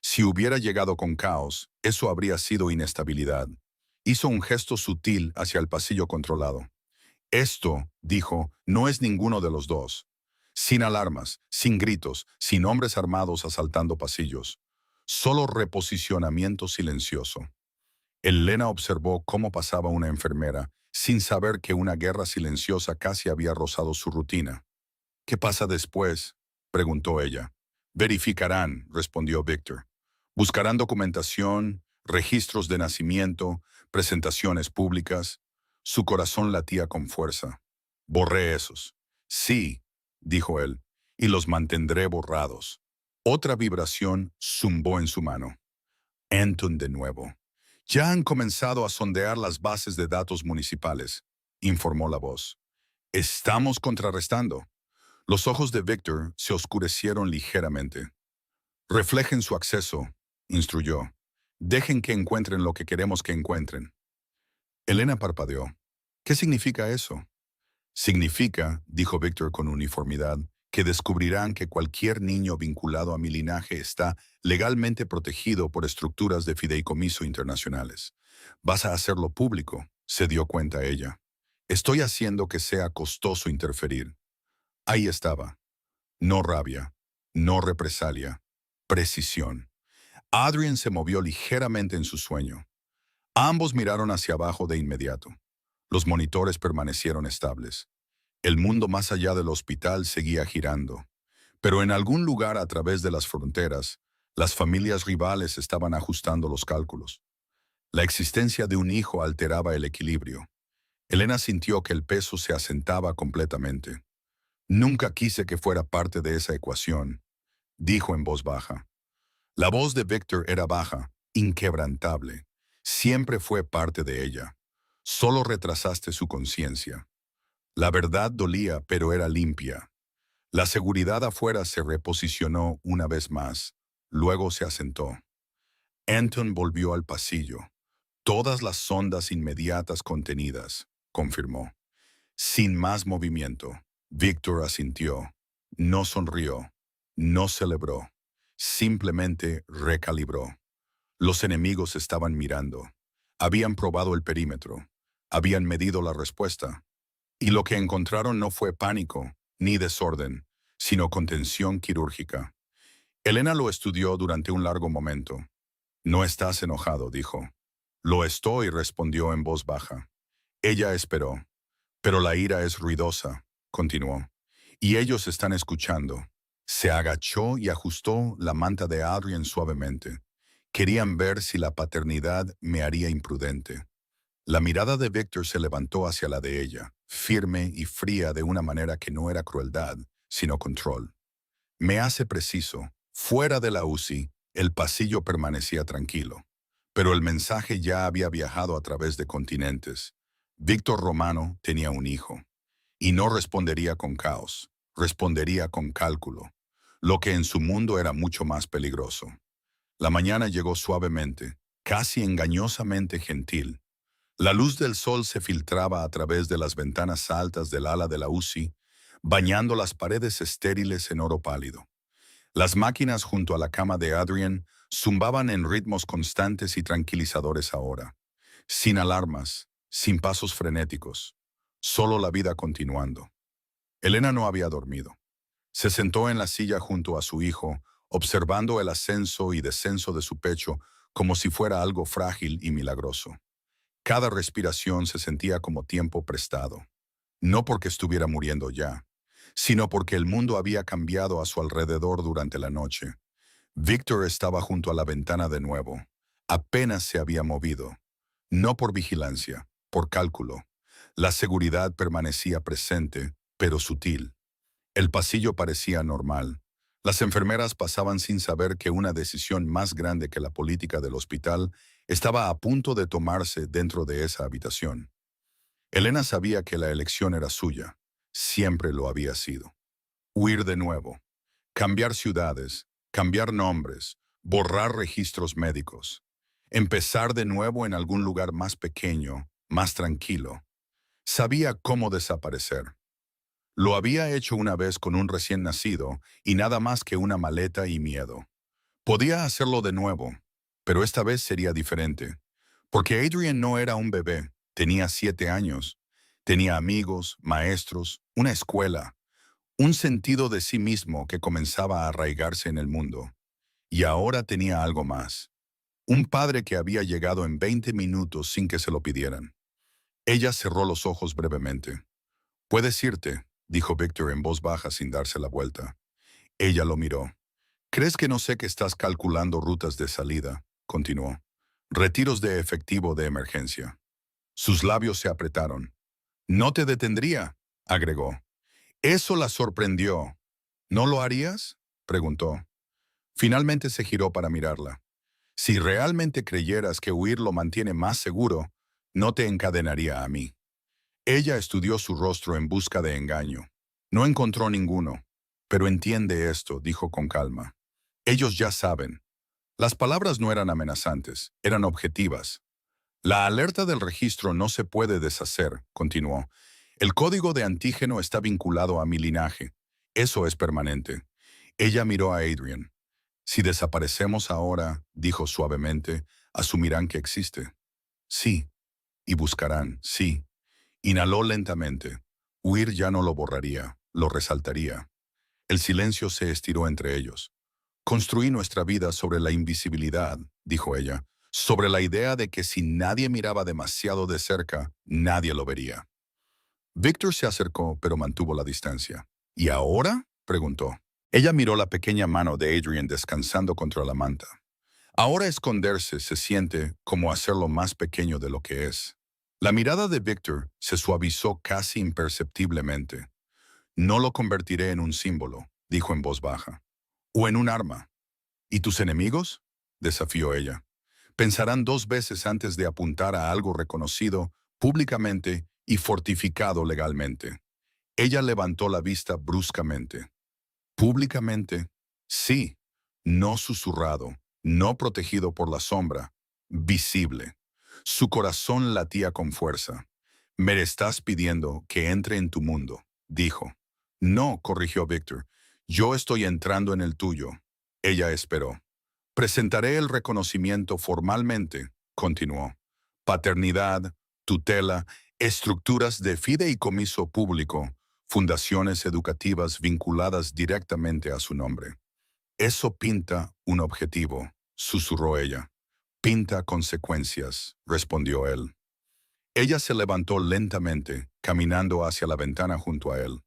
Si hubiera llegado con caos, eso habría sido inestabilidad. Hizo un gesto sutil hacia el pasillo controlado. Esto, dijo, no es ninguno de los dos. Sin alarmas, sin gritos, sin hombres armados asaltando pasillos. Solo reposicionamiento silencioso. Elena observó cómo pasaba una enfermera, sin saber que una guerra silenciosa casi había rozado su rutina. ¿Qué pasa después?, preguntó ella. Verificarán, respondió Víctor. Buscarán documentación, registros de nacimiento, presentaciones públicas. Su corazón latía con fuerza. Borré esos. Sí, dijo él, y los mantendré borrados. Otra vibración zumbó en su mano. Anton de nuevo. Ya han comenzado a sondear las bases de datos municipales, informó la voz. Estamos contrarrestando. Los ojos de Víctor se oscurecieron ligeramente. Reflejen su acceso, instruyó. Dejen que encuentren lo que queremos que encuentren. Elena parpadeó. ¿Qué significa eso? Significa, dijo Víctor con uniformidad, que descubrirán que cualquier niño vinculado a mi linaje está legalmente protegido por estructuras de fideicomiso internacionales. Vas a hacerlo público, se dio cuenta ella. Estoy haciendo que sea costoso interferir. Ahí estaba. No rabia, no represalia, precisión. Adrian se movió ligeramente en su sueño. Ambos miraron hacia abajo de inmediato. Los monitores permanecieron estables. El mundo más allá del hospital seguía girando. Pero en algún lugar a través de las fronteras, las familias rivales estaban ajustando los cálculos. La existencia de un hijo alteraba el equilibrio. Elena sintió que el peso se asentaba completamente. Nunca quise que fuera parte de esa ecuación, dijo en voz baja. La voz de Víctor era baja, inquebrantable. Siempre fue parte de ella. Solo retrasaste su conciencia. La verdad dolía, pero era limpia. La seguridad afuera se reposicionó una vez más. Luego se asentó. Anton volvió al pasillo. Todas las sondas inmediatas contenidas, confirmó. Sin más movimiento. Víctor asintió. No sonrió. No celebró. Simplemente recalibró. Los enemigos estaban mirando. Habían probado el perímetro. Habían medido la respuesta. Y lo que encontraron no fue pánico, ni desorden, sino contención quirúrgica. Elena lo estudió durante un largo momento. No estás enojado, dijo. Lo estoy, respondió en voz baja. Ella esperó. Pero la ira es ruidosa, continuó. Y ellos están escuchando. Se agachó y ajustó la manta de Adrian suavemente. Querían ver si la paternidad me haría imprudente. La mirada de Victor se levantó hacia la de ella, firme y fría de una manera que no era crueldad, sino control. Me hace preciso. Fuera de la UCI, el pasillo permanecía tranquilo. Pero el mensaje ya había viajado a través de continentes. Víctor Romano tenía un hijo. Y no respondería con caos, respondería con cálculo, lo que en su mundo era mucho más peligroso. La mañana llegó suavemente, casi engañosamente gentil. La luz del sol se filtraba a través de las ventanas altas del ala de la UCI, bañando las paredes estériles en oro pálido. Las máquinas junto a la cama de Adrian zumbaban en ritmos constantes y tranquilizadores ahora, sin alarmas, sin pasos frenéticos, solo la vida continuando. Elena no había dormido. Se sentó en la silla junto a su hijo, observando el ascenso y descenso de su pecho como si fuera algo frágil y milagroso. Cada respiración se sentía como tiempo prestado, no porque estuviera muriendo ya, sino porque el mundo había cambiado a su alrededor durante la noche. Víctor estaba junto a la ventana de nuevo. Apenas se había movido. No por vigilancia, por cálculo. La seguridad permanecía presente, pero sutil. El pasillo parecía normal. Las enfermeras pasaban sin saber que una decisión más grande que la política del hospital estaba a punto de tomarse dentro de esa habitación. Elena sabía que la elección era suya. Siempre lo había sido. Huir de nuevo. Cambiar ciudades, cambiar nombres, borrar registros médicos. Empezar de nuevo en algún lugar más pequeño, más tranquilo. Sabía cómo desaparecer. Lo había hecho una vez con un recién nacido y nada más que una maleta y miedo. Podía hacerlo de nuevo, pero esta vez sería diferente. Porque Adrian no era un bebé, tenía 7 años. Tenía amigos, maestros, una escuela, un sentido de sí mismo que comenzaba a arraigarse en el mundo. Y ahora tenía algo más. Un padre que había llegado en 20 minutos sin que se lo pidieran. Ella cerró los ojos brevemente. «Puedes irte», dijo Víctor en voz baja sin darse la vuelta. Ella lo miró. «¿Crees que no sé que estás calculando rutas de salida?», continuó. «Retiros de efectivo de emergencia». Sus labios se apretaron. «No te detendría», agregó. Eso la sorprendió. «¿No lo harías?», preguntó. Finalmente se giró para mirarla. «Si realmente creyeras que huir lo mantiene más seguro, no te encadenaría a mí». Ella estudió su rostro en busca de engaño. No encontró ninguno. «Pero entiende esto», dijo con calma. «Ellos ya saben». Las palabras no eran amenazantes, eran objetivas. «La alerta del registro no se puede deshacer», continuó. «El código de antígeno está vinculado a mi linaje. Eso es permanente». Ella miró a Adrian. «Si desaparecemos ahora», dijo suavemente, «asumirán que existe». «Sí». «Y buscarán», sí. Inhaló lentamente. Huir ya no lo borraría, lo resaltaría. El silencio se estiró entre ellos. «Construí nuestra vida sobre la invisibilidad», dijo ella, «sobre la idea de que si nadie miraba demasiado de cerca, nadie lo vería». Víctor se acercó, pero mantuvo la distancia. «¿Y ahora?», preguntó. Ella miró la pequeña mano de Adrian descansando contra la manta. Ahora esconderse se siente como hacerlo más pequeño de lo que es. La mirada de Víctor se suavizó casi imperceptiblemente. «No lo convertiré en un símbolo», dijo en voz baja. «O en un arma». «¿Y tus enemigos?», desafió ella. «Pensarán 2 veces antes de apuntar a algo reconocido públicamente y fortificado legalmente». Ella levantó la vista bruscamente. «¿Públicamente?» «Sí, no susurrado, no protegido por la sombra, visible». Su corazón latía con fuerza. «Me estás pidiendo que entre en tu mundo», dijo. «No», corrigió Víctor. «Yo estoy entrando en el tuyo». Ella esperó. «Presentaré el reconocimiento formalmente», continuó. «Paternidad, tutela, estructuras de fideicomiso público, fundaciones educativas vinculadas directamente a su nombre». «Eso pinta un objetivo», susurró ella. «Pinta consecuencias», respondió él. Ella se levantó lentamente, caminando hacia la ventana junto a él.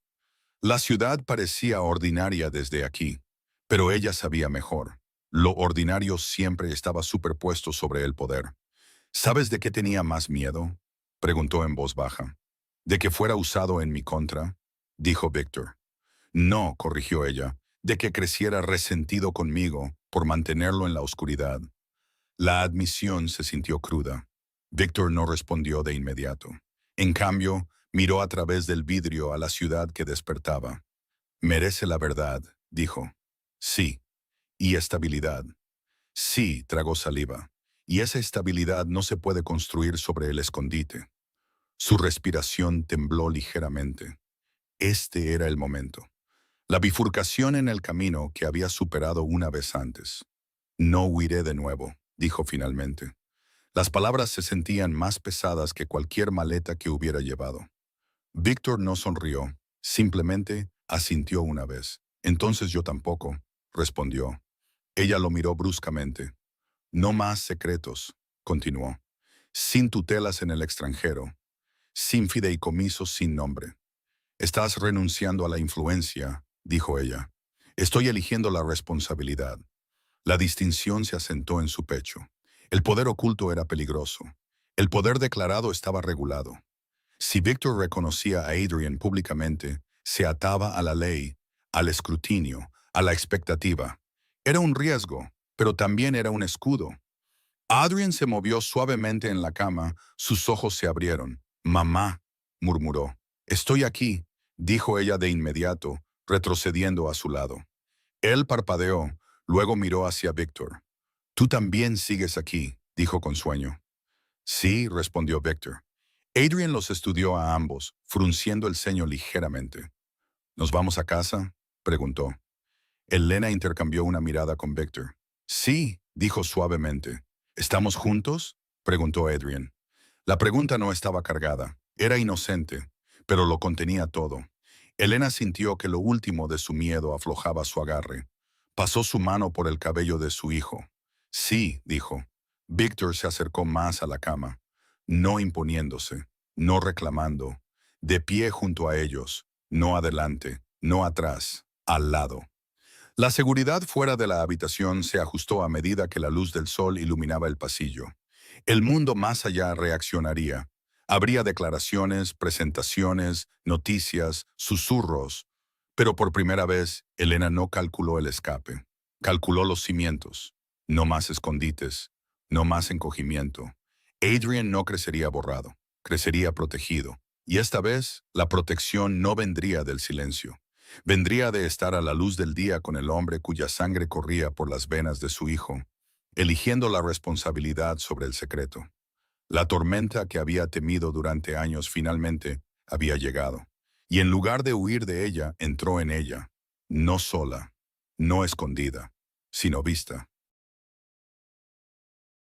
La ciudad parecía ordinaria desde aquí, pero ella sabía mejor. Lo ordinario siempre estaba superpuesto sobre el poder. ¿Sabes de qué tenía más miedo?, preguntó en voz baja. ¿De que fuera usado en mi contra?, dijo Víctor. No, corrigió ella, de que creciera resentido conmigo por mantenerlo en la oscuridad. La admisión se sintió cruda. Víctor no respondió de inmediato. En cambio, miró a través del vidrio a la ciudad que despertaba. Merece la verdad, dijo. Sí. Y estabilidad. Sí, tragó saliva. Y esa estabilidad no se puede construir sobre el escondite. Su respiración tembló ligeramente. Este era el momento. La bifurcación en el camino que había superado una vez antes. No huiré de nuevo, dijo finalmente. Las palabras se sentían más pesadas que cualquier maleta que hubiera llevado. Víctor no sonrió, simplemente asintió una vez. Entonces yo tampoco, respondió. Ella lo miró bruscamente. No más secretos, continuó. Sin tutelas en el extranjero, sin fideicomisos sin nombre. Estás renunciando a la influencia, dijo ella. Estoy eligiendo la responsabilidad. La distinción se asentó en su pecho. El poder oculto era peligroso. El poder declarado estaba regulado. Si Víctor reconocía a Adrian públicamente, se ataba a la ley, al escrutinio, a la expectativa. Era un riesgo, pero también era un escudo. Adrian se movió suavemente en la cama, sus ojos se abrieron. «Mamá», murmuró. «Estoy aquí», dijo ella de inmediato, retrocediendo a su lado. Él parpadeó, luego miró hacia Víctor. «Tú también sigues aquí», dijo con sueño. «Sí», respondió Víctor. Adrian los estudió a ambos, frunciendo el ceño ligeramente. «¿Nos vamos a casa?», preguntó. Elena intercambió una mirada con Víctor. «Sí», dijo suavemente. «¿Estamos juntos?», preguntó Adrian. La pregunta no estaba cargada, era inocente, pero lo contenía todo. Elena sintió que lo último de su miedo aflojaba su agarre. Pasó su mano por el cabello de su hijo. «Sí», dijo. Víctor se acercó más a la cama, no imponiéndose, no reclamando, de pie junto a ellos, no adelante, no atrás, al lado. La seguridad fuera de la habitación se ajustó a medida que la luz del sol iluminaba el pasillo. El mundo más allá reaccionaría. Habría declaraciones, presentaciones, noticias, susurros. Pero por primera vez, Elena no calculó el escape. Calculó los cimientos. No más escondites. No más encogimiento. Adrian no crecería borrado. Crecería protegido. Y esta vez, la protección no vendría del silencio. Vendría de estar a la luz del día con el hombre cuya sangre corría por las venas de su hijo, eligiendo la responsabilidad sobre el secreto. La tormenta que había temido durante años finalmente había llegado, y en lugar de huir de ella, entró en ella, no sola, no escondida, sino vista.